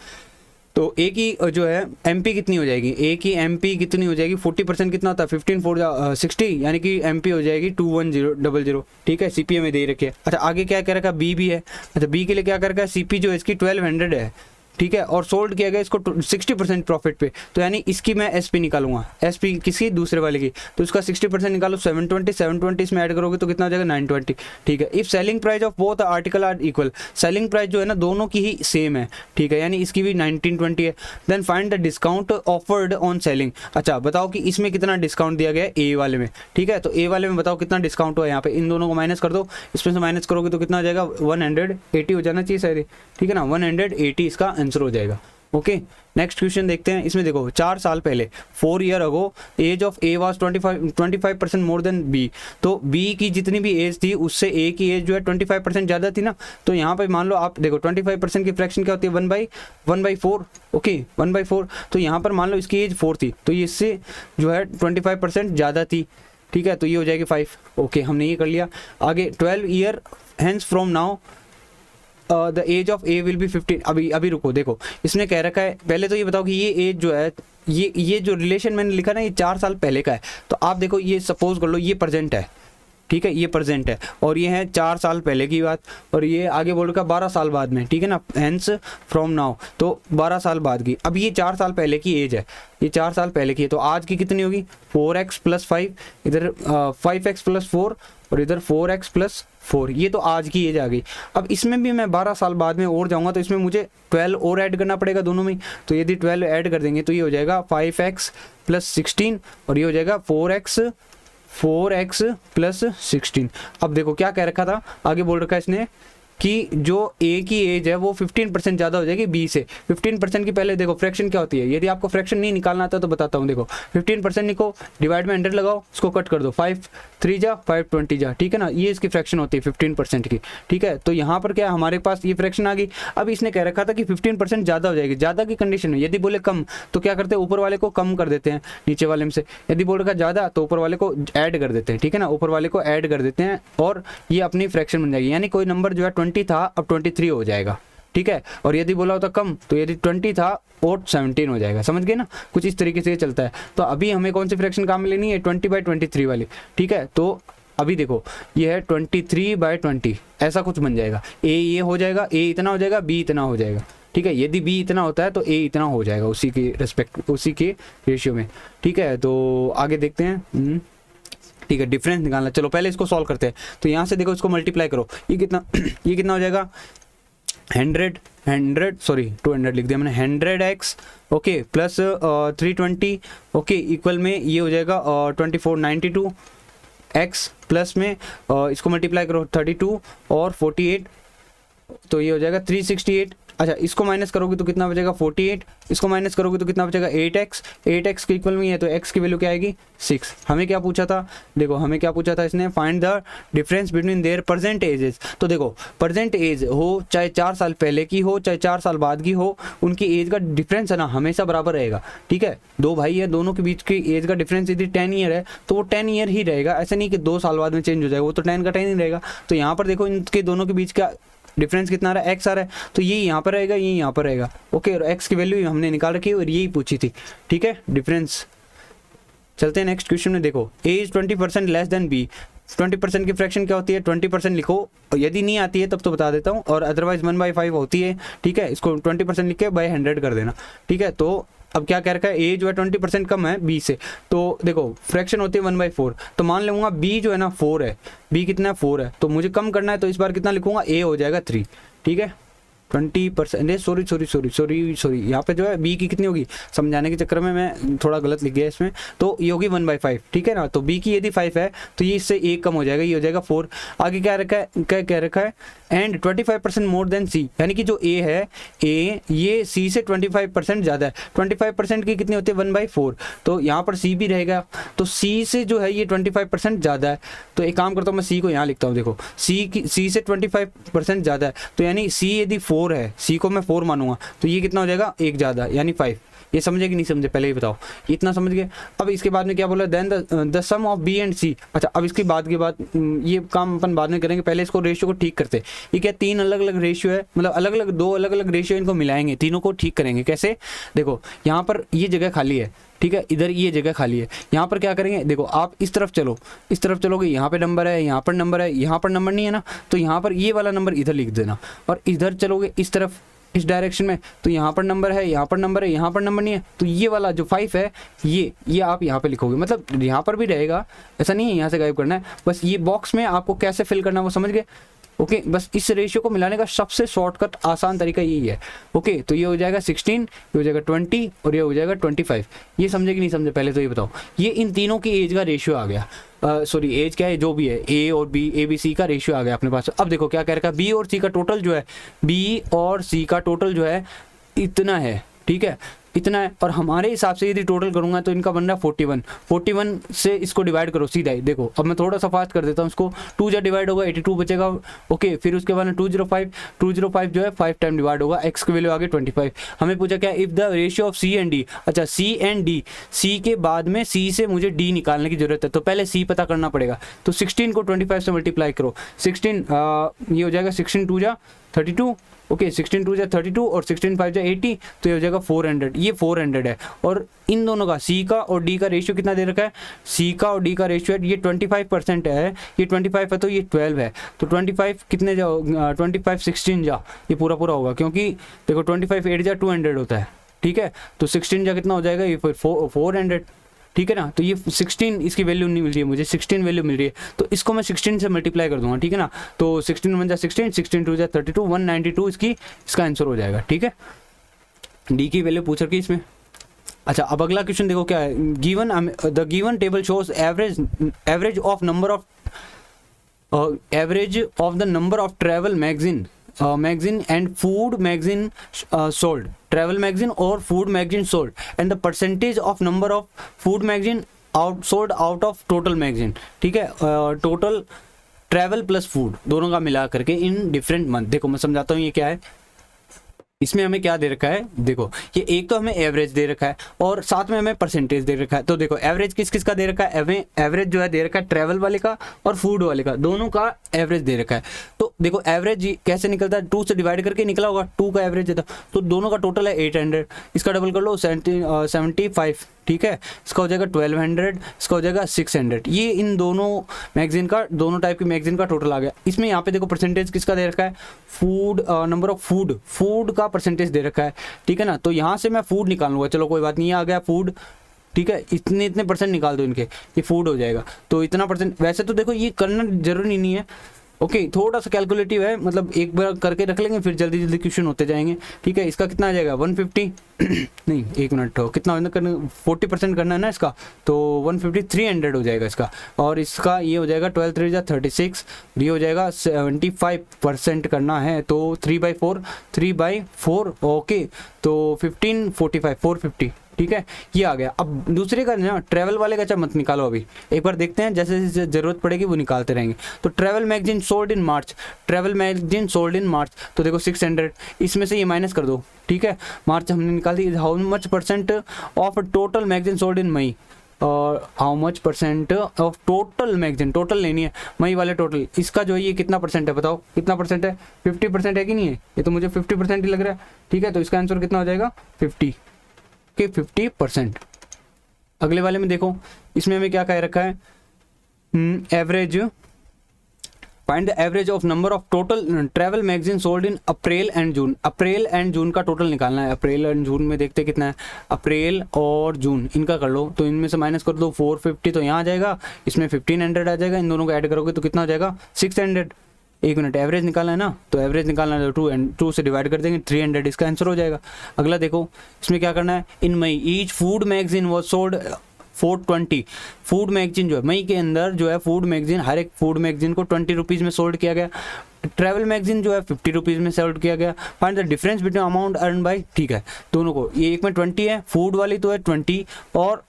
तो ए की जो है एमपी कितनी हो जाएगी, ए की एमपी कितनी हो जाएगी, 40% कितना होता है 15 4 60, यानी कि एमपी हो जाएगी 21000। ठीक है, सीपीए में दे रखे है। अच्छा आगे क्या कह रखा है, बी भी है। अच्छा बी के लिए क्या कर रखा है, सीपी जो है इसकी 1200 है। ठीक है, और सोल्ड किया गया इसको 60% प्रॉफिट पे, तो यानी इसकी मैं एसपी निकालूंगा, एसपी किसी दूसरे वाले की, तो इसका 60% निकालो 720 इसमें ऐड करोगे तो कितना हो जाएगा 920। ठीक है, if selling price of both article are equal, selling price जो है ना दोनों की ही सेम है। ठीक है, यानी इसकी भी 1920 है। Then find the discount offered on selling. अच्छा बताओ कि इसमें कितना डिस्काउंट दिया गया है ए वाले में। ठीक है, तो ए वाले में बताओ कितना डिस्काउंट हुआ है, यहाँ पे इन दोनों को माइनस कर दो, इसमें से माइनस करोगे तो कितना हो जाएगा 180 हो जाना चाहिए शायद। ठीक है ना, 180 इसका आंसर हो जाएगा। ओके नेक्स्ट क्वेश्चन देखते हैं। इसमें देखो 4 साल पहले 4 year ago age of A was 25% more than B, तो बी की जितनी भी एज थी उससे ए की एज जो है 25% ज़्यादा थी ना, तो यहाँ पे मान लो आप देखो 25% की फ्रैक्शन क्या होती है 1/4। ओके 1/4, तो यहाँ पर मान लो इसकी एज 4 थी तो इससे जो है 25% ज़्यादा थी। ठीक है, तो ये हो जाएगी 5। ओके, हमने ये कर लिया। आगे 12 year hence from now the age of A will be 15। अभी रुको, देखो इसने कह रखा है, पहले तो ये बताओ कि ये एज जो है, ये जो रिलेशन मैंने लिखा ना, ये 4 साल पहले का है। तो आप देखो, ये सपोज कर लो ये प्रेजेंट है, ठीक है, ये प्रेजेंट है, और ये है 4 साल पहले की बात, और ये आगे बोल रखा 12 साल बाद में, ठीक है ना, हेंस फ्रॉम नाउ, तो 12 साल बाद की। अब ये 4 साल पहले की एज है, ये 4 साल पहले की है, तो आज की कितनी होगी 4x + 5, इधर 5x + 4 और इधर 4x + 4, ये तो आज की एज आ गई। अब इसमें भी मैं 12 साल बाद में और जाऊंगा, तो इसमें मुझे 12 और ऐड करना पड़ेगा दोनों में। तो यदि 12 ऐड कर देंगे तो ये हो जाएगा 5x + 16 और ये हो जाएगा 4x + 16। अब देखो क्या कह रखा था, आगे बोल रखा है इसने कि जो ए की एज है वो 15% ज़्यादा हो जाएगी बी से। 15% की पहले देखो फ्रैक्शन क्या होती है, यदि आपको फ्रैक्शन नहीं निकालना आता तो बताता हूँ। देखो 15% लिखो, डिवाइड में 100 लगाओ, उसको कट कर दो, 5 3 जा 5 20 जा, ठीक है ना, ये इसकी फ्रैक्शन होती है 15% की, ठीक है। तो यहाँ पर क्या है, हमारे पास ये फ्रैक्शन आ गई। अब इसने कह रखा था कि 15% ज़्यादा हो जाएगी, ज़्यादा की कंडीशन में यदि बोले कम तो क्या करते हैं, ऊपर वाले को कम कर देते हैं नीचे वाले में से, यदि बोल रखा ज़्यादा तो ऊपर वाले को ऐड कर देते हैं, ठीक है ना, ऊपर वाले को ऐड कर देते हैं और ये अपनी फ्रैक्शन बन जाएगी। यानी कोई नंबर जो है 20 था अब 23 हो जाएगा, ठीक है। और यदि बोला होता कम तो यदि 20 था और 17 हो जाएगा, समझ गए ना, कुछ इस तरीके से ये चलता है। तो अभी हमें कौन सी फ्रैक्शन काम में लेनी है, 20/23 वाली, ठीक है। तो अभी देखो ये है 23/20, ऐसा कुछ बन जाएगा। ए ये हो जाएगा, ए इतना हो जाएगा, बी इतना हो जाएगा, ठीक है। यदि बी इतना होता है तो ए इतना हो जाएगा, उसी के रिस्पेक्ट, उसी के रेशियो में, ठीक है। तो आगे देखते हैं, ठीक है, डिफरेंस निकालना। चलो पहले इसको सॉल्व करते हैं। तो यहाँ से देखो इसको मल्टीप्लाई करो, ये कितना ये कितना हो जाएगा 200 लिख दिया मैंने, 100x okay plus 320 okay equal में ये हो जाएगा 2492 x प्लस में इसको मल्टीप्लाई करो 32 और 48, तो ये हो जाएगा 368। अच्छा, इसको माइनस करोगे तो कितना बचेगा 48, इसको माइनस करोगे तो कितना बचेगा 8x के इक्वल में है, तो x की वैल्यू क्या आएगी 6। हमें क्या पूछा था, देखो हमें क्या पूछा था इसने, find the difference between their present ages. तो देखो प्रेजेंट एज हो चाहे 4 साल पहले की हो चाहे 4 साल बाद की हो, उनकी एज का डिफरेंस है ना हमेशा बराबर रहेगा, ठीक है। 2 भाई है, दोनों के बीच की एज का डिफरेंस यदि 10 ईयर है तो वो 10 ईयर ही रहेगा, ऐसा नहीं कि 2 साल बाद में चेंज हो जाएगा, वो तो 10 का 10 ही रहेगा। तो यहाँ पर देखो इनके दोनों के बीच का डिफरेंस कितना आ रहा है, x आ रहा है, तो ये यहाँ पर रहेगा, ये यहाँ पर रहेगा, ओके। और x की वैल्यू हमने निकाल रखी है और यही पूछी थी, ठीक है, डिफरेंस। चलते हैं नेक्स्ट क्वेश्चन में। देखो a is 20% less than b, 20% की फ्रैक्शन क्या होती है, 20% लिखो, और यदि नहीं आती है तब तो बता देता हूँ, और अदरवाइज 1/5 होती है, ठीक है। इसको 20% लिख के बाय 100 कर देना, ठीक है। तो अब क्या कह रखा है, a जो है 20% कम है b से, तो देखो फ्रैक्शन होती है 1/4, तो मान लूँगा b जो है ना 4 है, b कितना है 4 है, तो मुझे कम करना है, तो इस बार कितना लिखूंगा, a हो जाएगा 3, ठीक है। 20%, सॉरी यहाँ पे जो है b की कितनी होगी, समझाने के चक्कर में मैं थोड़ा गलत लिख गया इसमें, तो ये होगी 1/5, ठीक है ना। तो b की यदि 5 है तो ये इससे 1 कम हो जाएगा, ये हो जाएगा 4। आगे क्या रखा है, क्या कह रखा है, एंड 25% मोर देन c, यानी कि जो a है, a ये c से 25% ज़्यादा है। 25% की कितनी होती है 1/4, तो यहाँ पर c भी रहेगा, तो c से जो है ये 25% ज़्यादा है। तो एक काम करता हूँ, मैं c को यहाँ लिखता हूँ, देखो c से 25% ज़्यादा है, तो यानी c यदि 4 है, c को मैं 4 मानूंगा, तो ये कितना हो जाएगा 1 ज़्यादा, यानी 5। ये समझे कि नहीं समझे, पहले ही बताओ, इतना समझ गए। अब इसके बाद में क्या बोला, then the sum of b and c। अच्छा, अब इसके बाद के बाद ये काम अपन बाद में करेंगे, पहले इसको रेशियो को ठीक करते। ये क्या 3 अलग अलग रेशियो है, मतलब दो अलग अलग रेशियो, इनको मिलाएंगे, तीनों को ठीक करेंगे। कैसे, देखो यहाँ पर ये जगह खाली है, ठीक है, इधर ये जगह खाली है, यहाँ पर क्या करेंगे, देखो आप इस तरफ चलो, इस तरफ चलोगे, यहाँ पे नंबर है, यहाँ पर नंबर है, यहाँ पर नंबर नहीं है ना, तो यहाँ पर ये वाला नंबर इधर लिख देना, और इधर चलोगे इस तरफ इस डायरेक्शन में, तो यहाँ पर नंबर है, यहाँ पर नंबर है, यहाँ पर नंबर नहीं है, तो ये वाला जो 5 है ये आप यहाँ पे लिखोगे, मतलब यहाँ पर भी रहेगा, ऐसा नहीं है यहाँ से गायब करना है, बस ये बॉक्स में आपको कैसे फिल करना है वो समझ गए, ओके। बस इस रेशियो को मिलाने का सबसे शॉर्टकट आसान तरीका यही है, ओके। तो ये हो जाएगा 16, ये हो जाएगा 20 और ये हो जाएगा 25। ये समझे कि नहीं समझे, पहले तो ये बताओ। ये इन तीनों की एज का रेशियो आ गया, सॉरी एज क्या है, जो भी है, ए और बी, ए बी सी का रेशियो आ गया अपने पास। अब देखो क्या कह रखा है, बी और सी का टोटल जो है, बी और सी का टोटल जो है इतना है, ठीक है। इतना है, और हमारे हिसाब से यदि टोटल करूंगा तो इनका बन रहा है 41। 41 से इसको डिवाइड करो सीधा ही, देखो अब मैं थोड़ा सा फास्ट कर देता हूँ इसको, 2 जा डिवाइड होगा 82 बचेगा। ओके, फिर उसके बाद 205 जो है 5 टाइम डिवाइड होगा, एक्स की वैल्यू आ गई 25। हमें पूछा क्या, if the ratio of C and D, अच्छा सी एंड डी, सी के बाद में सी से मुझे डी निकालने की जरूरत है, तो पहले सी पता करना पड़ेगा। तो 16 को 25 से मल्टीप्लाई करो, 16 ये हो जाएगा 16 2 जा 32। ओके, 16 2 जा 32 और 16 5 जा 80, तो ये हो जाएगा 400। ये 400 है, और इन दोनों का सी का और डी का रेशियो कितना दे रखा है, सी का और डी का रेशियो है ये 25% है, ये 25 है तो ये 12 है, तो 25 कितने जा 25 16 जा, ये पूरा पूरा होगा, क्योंकि देखो 25 8 जा 200 होता है, ठीक है, तो 16 जा कितना हो जाएगा, ये 400, ठीक है ना। तो ये 16 इसकी वैल्यू नहीं मिल रही है मुझे, 16 वैल्यू मिल रही है, तो इसको मैं 16 से मल्टीप्लाई कर दूंगा, ठीक है ना। तो 16 1 जा 16, 16 2 जा 32, 192 इसका आंसर हो जाएगा, ठीक है। डी की वैल्यू पूछ रखी इसमें। अच्छा, अब अगला क्वेश्चन देखो क्या है, the given table shows average of the number of travel magazine and food magazine sold, travel magazine और food magazine sold, and the percentage of number of food magazine sold out of total magazine, ठीक है, टोटल ट्रैवल प्लस फूड दोनों का मिला करके इन डिफरेंट मंथ। देखो मैं समझाता हूँ ये क्या है, इसमें हमें क्या दे रखा है, देखो ये एक तो हमें एवरेज दे रखा है और साथ में हमें परसेंटेज दे रखा है। तो देखो एवरेज किस किस का दे रखा है, हमें एवरेज जो है दे रखा है ट्रैवल वाले का और फूड वाले का, दोनों का एवरेज दे रखा है। तो देखो एवरेज कैसे निकलता है, 2 से डिवाइड करके निकला होगा, 2 का एवरेज देता, तो दोनों का टोटल है 800, इसका डबल कर लो 75, ठीक है, इसका हो जाएगा 1200, इसका हो जाएगा 600। ये इन दोनों मैगजीन का, दोनों टाइप की मैगजीन का टोटल आ गया। इसमें यहाँ पे देखो परसेंटेज किसका दे रखा है, फूड नंबर ऑफ फूड का परसेंटेज दे रखा है, ठीक है ना। तो यहाँ से मैं फूड निकाल लूँगा, चलो कोई बात नहीं, आ गया फूड, ठीक है, इतने परसेंट निकाल दो इनके, ये फूड हो जाएगा। तो इतना परसेंट, वैसे तो देखो ये करना जरूरी नहीं है, ओके थोड़ा सा कैलकुलेटिव है, मतलब एक बार करके रख लेंगे फिर जल्दी जल्दी क्वेश्चन होते जाएंगे, ठीक है। इसका कितना आ जाएगा 150 नहीं एक मिनट हो, कितना करना 40% करना है ना इसका, तो 150 300 हो जाएगा इसका, और इसका ये हो जाएगा 12 3 जा 36, ये हो जाएगा 75% करना है, तो 3/4 ओके, तो 15 45 450, ठीक है, ये आ गया। अब दूसरे का ना ट्रैवल वाले का मत निकालो, अभी एक बार देखते हैं, जैसे जैसे जरूरत पड़ेगी वो निकालते रहेंगे। तो ट्रैवल मैगजीन सोल्ड इन मार्च, तो देखो 600, इसमें से ये माइनस कर दो, ठीक है, मार्च हमने निकाल दी। How much percent of total magazine sold in May, और how much percent of total magazine, total लेनी है मई वाले टोटल, इसका जो है ये कितना परसेंट है बताओ, कितना परसेंट है, 50% है कि नहीं है, ये तो मुझे 50% ही लग रहा है, ठीक है। तो इसका आंसर कितना हो जाएगा 50%। अगले वाले में देखो, इसमें हमें क्या कह रखा है, average, find the average of number of total travel magazine sold in April and June. April and जून का टोटल निकालना है, अप्रैल एंड जून में देखते कितना है, अप्रैल और जून इनका कर लो, तो इनमें से माइनस कर दो 450, तो यहाँ आ जाएगा, इसमें 1500 आ जाएगा, इन दोनों को ऐड करोगे तो कितना हो जाएगा 600। एक मिनट, एवरेज निकालना है ना, तो एवरेज निकालना है तो 2 से डिवाइड कर देंगे, 300 इसका आंसर हो जाएगा। अगला देखो, इसमें क्या करना है, in May each food magazine was sold 420, food magazine जो है मई के अंदर जो है फूड मैगजीन, हर एक फूड मैगजीन को 20 रुपीज़ में सोल्ड किया गया, ट्रैवल मैगजीन जो है 50 रुपीज़ में सोल्ड किया गया। Find the difference between amount earn by, ठीक है, दोनों को, ये एक में 20 है, फूड वाली तो है 20 और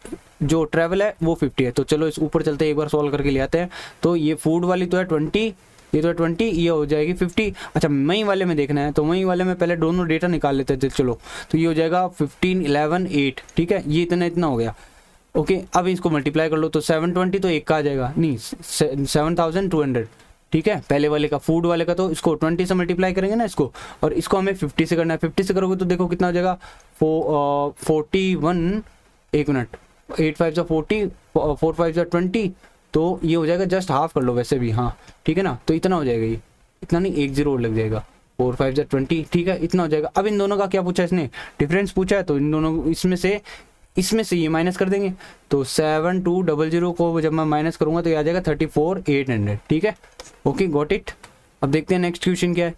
जो ट्रैवल है वो 50 है। तो चलो इस ऊपर चलते एक बार सॉल्व करके ले आते हैं। तो ये फूड वाली तो है 20, ये तो 20, ये हो जाएगी 50। अच्छा मई वाले में देखना है, तो मई वाले में पहले दोनों डेटा निकाल लेते थे, चलो तो ये हो जाएगा 15 11 8, ठीक है, ये इतना हो गया, ओके। अब इसको मल्टीप्लाई कर लो, तो 720 तो एक का आ जाएगा, नहीं 7200, ठीक है, पहले वाले का, फूड वाले का, तो इसको 20 से मल्टीप्लाई करेंगे ना इसको, और इसको हमें 50 से करना है, 50 से करोगे तो देखो कितना हो जाएगा 41, एक मिनट, 8 5 40, 4 5 20, तो ये हो जाएगा, जस्ट हाफ कर लो वैसे भी, हाँ ठीक है ना, तो इतना हो जाएगा, ये इतना नहीं, 1 0 लग जाएगा, 4 5 20, ठीक है, इतना हो जाएगा। अब इन दोनों का क्या पूछा इसने, डिफरेंस पूछा है, तो इन दोनों इसमें से ये माइनस कर देंगे, तो 7200 को जब मैं माइनस करूंगा तो ये आ जाएगा 34,800, ठीक है, ओके गॉट इट। अब देखते हैं नेक्स्ट क्वेश्चन क्या है,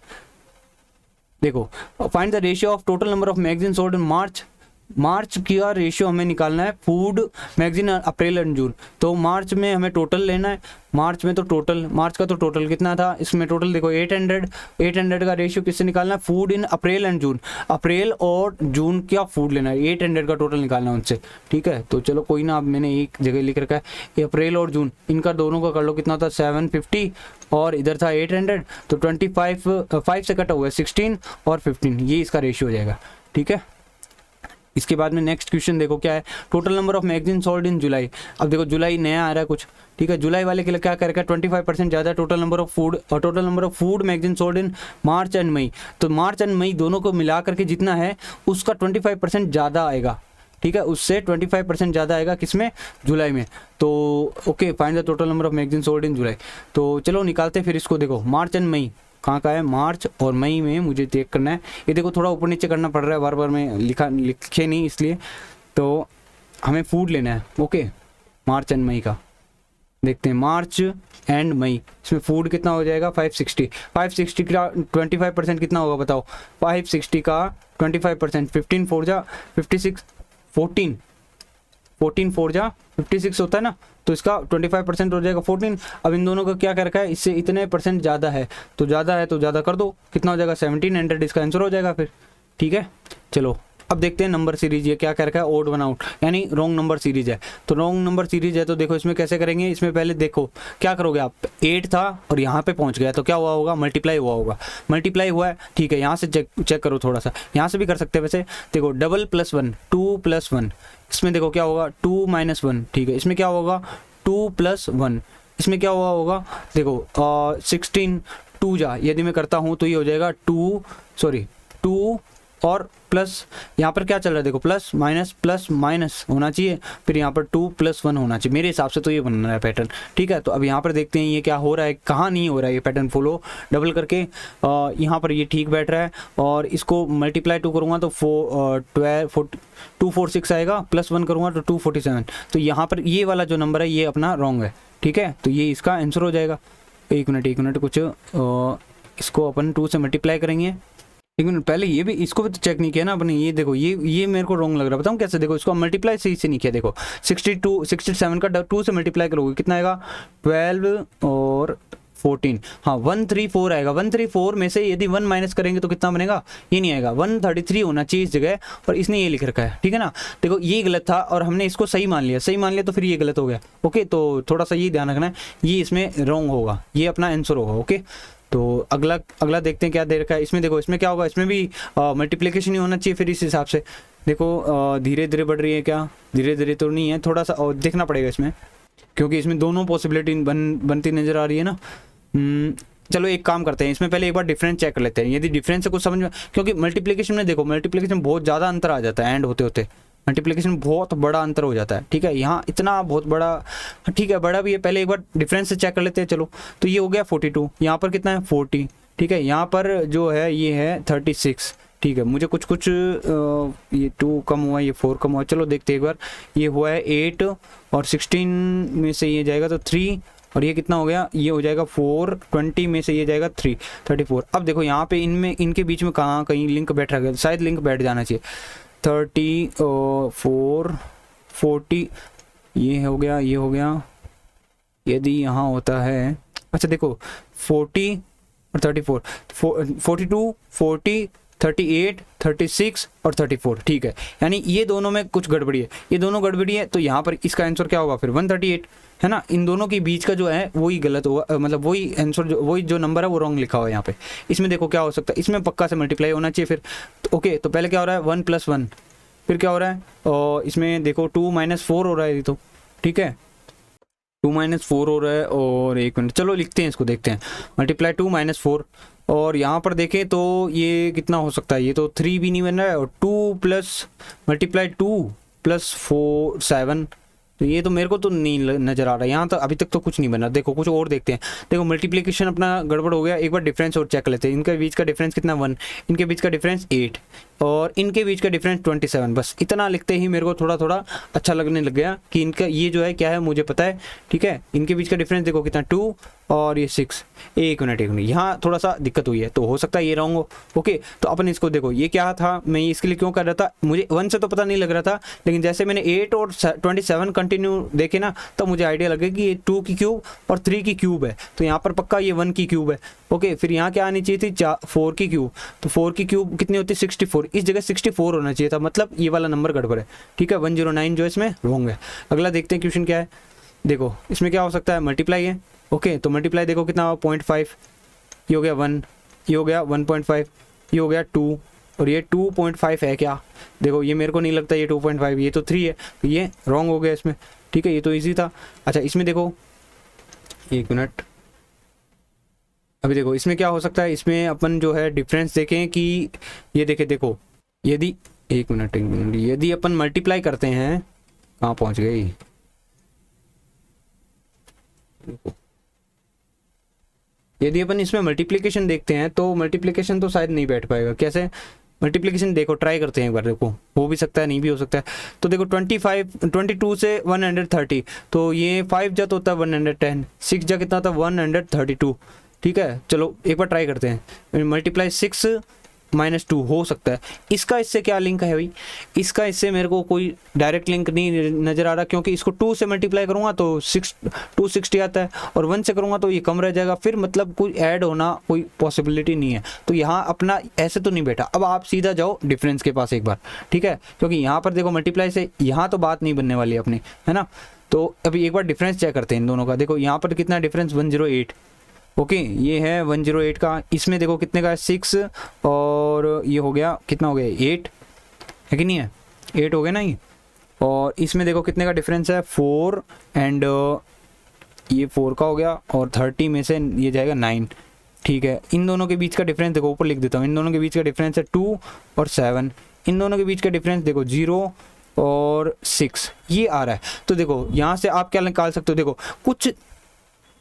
देखो find the ratio of total number of magazine sold in March March का रेशियो हमें निकालना है food magazine April and June. तो मार्च में हमें टोटल लेना है, मार्च में तो टोटल, मार्च का तो टोटल कितना था, इसमें टोटल देखो 800 का रेशियो किससे निकालना है, फूड इन अप्रैल एंड जून, अप्रैल और जून का फूड लेना है, 800 का टोटल निकालना है उनसे, ठीक है। तो चलो कोई ना, अब मैंने एक जगह लिख रखा है अप्रैल और जून, इनका दोनों का कर लो, कितना था 750 और इधर था 800, तो 5 से कटा हुआ है 16 और 15, ये इसका रेशियो हो जाएगा, ठीक है। इसके बाद में नेक्स्ट क्वेश्चन देखो क्या है, total number of magazine sold in July. अब देखो जुलाई नया आ रहा है कुछ, ठीक है, जुलाई वाले के लिए क्या करेगा, 25% ज़्यादा टोटल नंबर ऑफ फूड, और total number of food magazine sold in March and May. तो मार्च एंड मई दोनों को मिला करके जितना है उसका 25% ज़्यादा आएगा, ठीक है, उससे 25% ज़्यादा आएगा किसमें, जुलाई में। तो okay, find the total number of magazine sold in July. तो चलो निकालते फिर इसको, देखो मार्च एंड मई कहाँ का है, मार्च और मई में मुझे चेक करना है। ये देखो थोड़ा ऊपर नीचे करना पड़ रहा है, बार बार मैं लिखे नहीं इसलिए, तो हमें फूड लेना है, ओके, मार्च एंड मई का देखते हैं, मार्च एंड मई, इसमें फूड कितना हो जाएगा 560 का 25% कितना होगा बताओ, 560 का 25%, 15 4 जा 56, 14 4 जा 56 होता है ना, तो इसका 25% हो जाएगा 14। अब इन दोनों का क्या कर रखा है, इससे इतने परसेंट ज़्यादा है, तो ज़्यादा कर दो, कितना हो जाएगा 1700, इसका आंसर हो जाएगा फिर, ठीक है। चलो अब देखते हैं नंबर सीरीज, ये क्या कर रखा है, ओड वन आउट, यानी रॉन्ग नंबर सीरीज है। तो रॉन्ग नंबर सीरीज है तो देखो इसमें कैसे करेंगे, इसमें पहले देखो क्या करोगे आप, 8 था और यहाँ पे पहुँच गया तो क्या हुआ होगा, मल्टीप्लाई हुआ होगा, मल्टीप्लाई हुआ है, ठीक है। यहाँ से चेक करो थोड़ा सा, यहाँ से भी कर सकते हैं वैसे, देखो डबल प्लस 1 2 + 1, इसमें देखो क्या होगा 2 - 1, ठीक है। इसमें क्या होगा 2 + 1, इसमें क्या हुआ होगा, देखो 16 2 जा, यदि मैं करता हूँ तो ये हो जाएगा 2 और प्लस, यहाँ पर क्या चल रहा है देखो, प्लस माइनस होना चाहिए, फिर यहाँ पर 2 + 1 होना चाहिए, मेरे हिसाब से तो ये बन रहा है पैटर्न, ठीक है। तो अब यहाँ पर देखते हैं ये क्या हो रहा है, कहाँ नहीं हो रहा है ये पैटर्न फॉलो, डबल करके यहाँ पर ये ठीक बैठ रहा है, और इसको मल्टीप्लाई 2 करूँगा तो 246 आएगा, + 1 करूँगा तो 247, तो यहाँ पर ये वाला जो नंबर है ये अपना रॉन्ग है, ठीक है। तो ये इसका आंसर हो जाएगा। एक मिनट कुछ इसको अपन 2 से मल्टीप्लाई करेंगे, एक मिनट, पहले ये भी, इसको भी तो चेक नहीं किया ना अपने, ये देखो ये मेरे को रॉन्ग लग रहा है, बताऊँ कैसे, देखो इसको मल्टीप्लाई सही से नहीं किया, देखो 67 का 2 से मल्टीप्लाई करोगे कितना आएगा 12 और 14, हाँ 134 आएगा, 134 में से यदि 1 माइनस करेंगे तो कितना बनेगा, ये नहीं आएगा, 133 होना चाहिए इस जगह, और इसने ये लिख रखा है, ठीक है ना। देखो ये गलत था और हमने इसको सही मान लिया तो फिर ये गलत हो गया, ओके। तो थोड़ा सा ये ध्यान रखना है, ये इसमें रॉन्ग होगा, ये अपना आंसर होगा, ओके। तो अगला देखते हैं क्या दे रखा है इसमें, देखो इसमें क्या होगा, इसमें भी मल्टीप्लिकेशन ही होना चाहिए फिर इस हिसाब से, देखो धीरे धीरे बढ़ रही है, क्या धीरे धीरे तो नहीं है, थोड़ा सा और देखना पड़ेगा इसमें, क्योंकि इसमें दोनों पॉसिबिलिटी बनती नज़र आ रही है ना। चलो एक काम करते हैं, इसमें पहले एक बार डिफरेंस चेक कर लेते हैं, यदि डिफरेंस से कुछ समझ में, क्योंकि मल्टीप्लिकेशन में देखो मल्टीप्लिकेशन बहुत ज़्यादा अंतर आ जाता है, एंड होते होते मल्टीप्लिकेशन बहुत बड़ा अंतर हो जाता है, ठीक है। यहाँ इतना बहुत बड़ा, ठीक है बड़ा भी है, पहले एक बार डिफरेंस से चेक कर लेते हैं। चलो तो ये हो गया 42, यहाँ पर कितना है 40, ठीक है। यहाँ पर जो है ये है 36, ठीक है। मुझे कुछ ये 2 कम हुआ, ये 4 कम हुआ, चलो देखते हैं एक बार, ये हुआ है 8 और 16 में से ये जाएगा तो 3, और ये कितना हो गया, ये हो जाएगा 4, 20 में से ये जाएगा 3, 34। अब देखो यहाँ पे इनके बीच में कहाँ कहीं लिंक बैठ रहा है, शायद लिंक बैठ जाना चाहिए, 34 40, ये हो गया, ये हो गया, यदि यहाँ होता है, अच्छा देखो 40 और 34, 42 40 38 36 और 34, ठीक है। यानी ये दोनों में कुछ गड़बड़ी है, ये दोनों गड़बड़ी है, तो यहाँ पर इसका आंसर क्या होगा फिर 138, है ना। इन दोनों के बीच का जो है वही गलत होगा, मतलब वही आंसर, वही जो नंबर है वो रॉन्ग लिखा हुआ है यहाँ पे। इसमें देखो क्या हो सकता है, इसमें पक्का से मल्टीप्लाई होना चाहिए फिर, तो ओके। तो पहले क्या हो रहा है 1 + 1, फिर क्या हो रहा है, और इसमें देखो 2 - 4 हो रहा है, ये तो ठीक है, 2 - 4 हो रहा है, और एक मिनट चलो लिखते हैं इसको, देखते हैं, मल्टीप्लाई 2 - 4, और यहाँ पर देखें तो ये कितना हो सकता है, ये तो 3 भी नहीं बन रहा है, और 2 + मल्टीप्लाई 2 + 4 7, तो ये तो मेरे को तो नहीं नज़र आ रहा है, यहाँ तो अभी तक तो कुछ नहीं बना। देखो कुछ और देखते हैं, देखो मल्टीप्लिकेशन अपना गड़बड़ हो गया, एक बार डिफरेंस और चेक लेते हैं, इनके बीच का डिफरेंस कितना 1, इनके बीच का डिफरेंस 8, और इनके बीच का डिफरेंस 27। बस इतना लिखते ही मेरे को थोड़ा थोड़ा अच्छा लगने लग गया कि इनका ये जो है क्या है मुझे पता है, ठीक है। इनके बीच का डिफरेंस देखो कितना 2 और ये 6। एक मिनट यहाँ थोड़ा सा दिक्कत हुई है, तो हो सकता है ये रॉन्ग हो। ओके, तो अपन इसको देखो ये क्या था, मैं इसके लिए क्यों कर रहा था, मुझे 1 से तो पता नहीं लग रहा था, लेकिन जैसे मैंने 8 और 27 कंटिन्यू देखे ना, तो मुझे आइडिया लगे कि ये 2 की क्यूब और 3 की क्यूब है, तो यहाँ पर पक्का ये 1 की क्यूब है। ओके, फिर यहाँ क्या आनी चाहिए थी 4 की क्यूब, तो 4 की क्यूब कितनी होती है 64, इस जगह 64 होना चाहिए था, मतलब ये वाला नंबर गड़बड़ है, ठीक है। 109 जो इसमें रॉन्ग है। अगला देखते हैं क्वेश्चन क्या है। देखो इसमें क्या हो सकता है, मल्टीप्लाई है। ओके, तो मल्टीप्लाई देखो कितना हुआ 0.5, ये हो गया 1, ये हो गया 1.5, ये हो गया 2, और ये 2.5 है क्या, देखो ये मेरे को नहीं लगता ये 2.5, ये तो 3 है, तो ये रॉन्ग हो गया इसमें, ठीक है। ये तो ईजी था। अच्छा इसमें देखो, एक मिनट, अभी देखो इसमें क्या हो सकता है, इसमें अपन जो है डिफरेंस देखें कि ये देखो यदि एक मिनट यदि अपन मल्टीप्लाई करते हैं, कहाँ पहुंच गई, यदि अपन इसमें मल्टीप्लिकेशन देखते हैं तो मल्टीप्लिकेशन तो शायद नहीं बैठ पाएगा। कैसे मल्टीप्लिकेशन, देखो ट्राई करते हैं एक बार, देखो हो भी सकता है नहीं भी हो सकता है। तो देखो 22 से 130, तो ये 5 जा तो होता है 110, 6 जा कितना होता है 132, ठीक है। चलो एक बार ट्राई करते हैं, मल्टीप्लाई 6 -2 हो सकता है। इसका इससे क्या लिंक है भाई, इसका इससे मेरे को कोई डायरेक्ट लिंक नहीं नज़र आ रहा, क्योंकि इसको 2 से मल्टीप्लाई करूँगा तो 260 आता है, और 1 से करूँगा तो ये कम रह जाएगा, फिर मतलब कोई ऐड होना कोई पॉसिबिलिटी नहीं है। तो यहाँ अपना ऐसे तो नहीं बैठा। अब आप सीधा जाओ डिफरेंस के पास एक बार, ठीक है, क्योंकि यहाँ पर देखो मल्टीप्लाई से यहाँ तो बात नहीं बनने वाली अपनी, है ना। तो अभी एक बार डिफरेंस चेक करते हैं इन दोनों का। देखो यहाँ पर कितना डिफरेंस 108, ओके ये है 108 का। इसमें देखो कितने का है 6, और ये हो गया कितना हो गया 8 है कि नहीं है, 8 हो गया ना ये। और इसमें देखो कितने का डिफरेंस है 4, एंड ये 4 का हो गया, और 30 में से ये जाएगा 9, ठीक है। इन दोनों के बीच का डिफरेंस देखो, ऊपर लिख देता हूँ, इन दोनों के बीच का डिफरेंस है 2 और 7, इन दोनों के बीच का डिफरेंस देखो 0 और 6 ये आ रहा है। तो देखो यहाँ से आप क्या निकाल सकते हो, देखो कुछ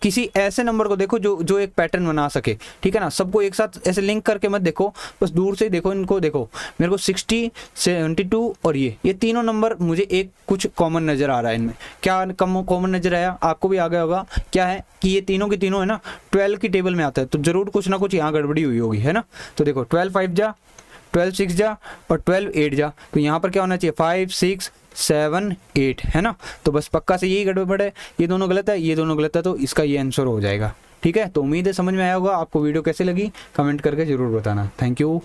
किसी ऐसे नंबर को देखो जो एक पैटर्न बना सके, ठीक है ना। सबको एक साथ ऐसे लिंक करके मत देखो, बस दूर से देखो इनको। देखो मेरे को 60, 72 और ये तीनों नंबर मुझे एक कुछ कॉमन नज़र आ रहा है। इनमें क्या कॉमन नज़र आया, आपको भी आ गया होगा, क्या है कि ये तीनों के तीनों है ना 12 की टेबल में आता है, तो ज़रूर कुछ ना कुछ यहाँ गड़बड़ी हुई होगी, है ना। तो देखो 12 5 जा, 12 6 जा, और 12 8 जा, तो यहाँ पर क्या होना चाहिए 5 6 7 8, है ना। तो बस पक्का से यही गड़बड़ है, ये दोनों गलत है, ये दोनों गलत है, तो इसका ये आंसर हो जाएगा, ठीक है। तो उम्मीद है समझ में आया होगा। आपको वीडियो कैसे लगी कमेंट करके ज़रूर बताना। Thank you.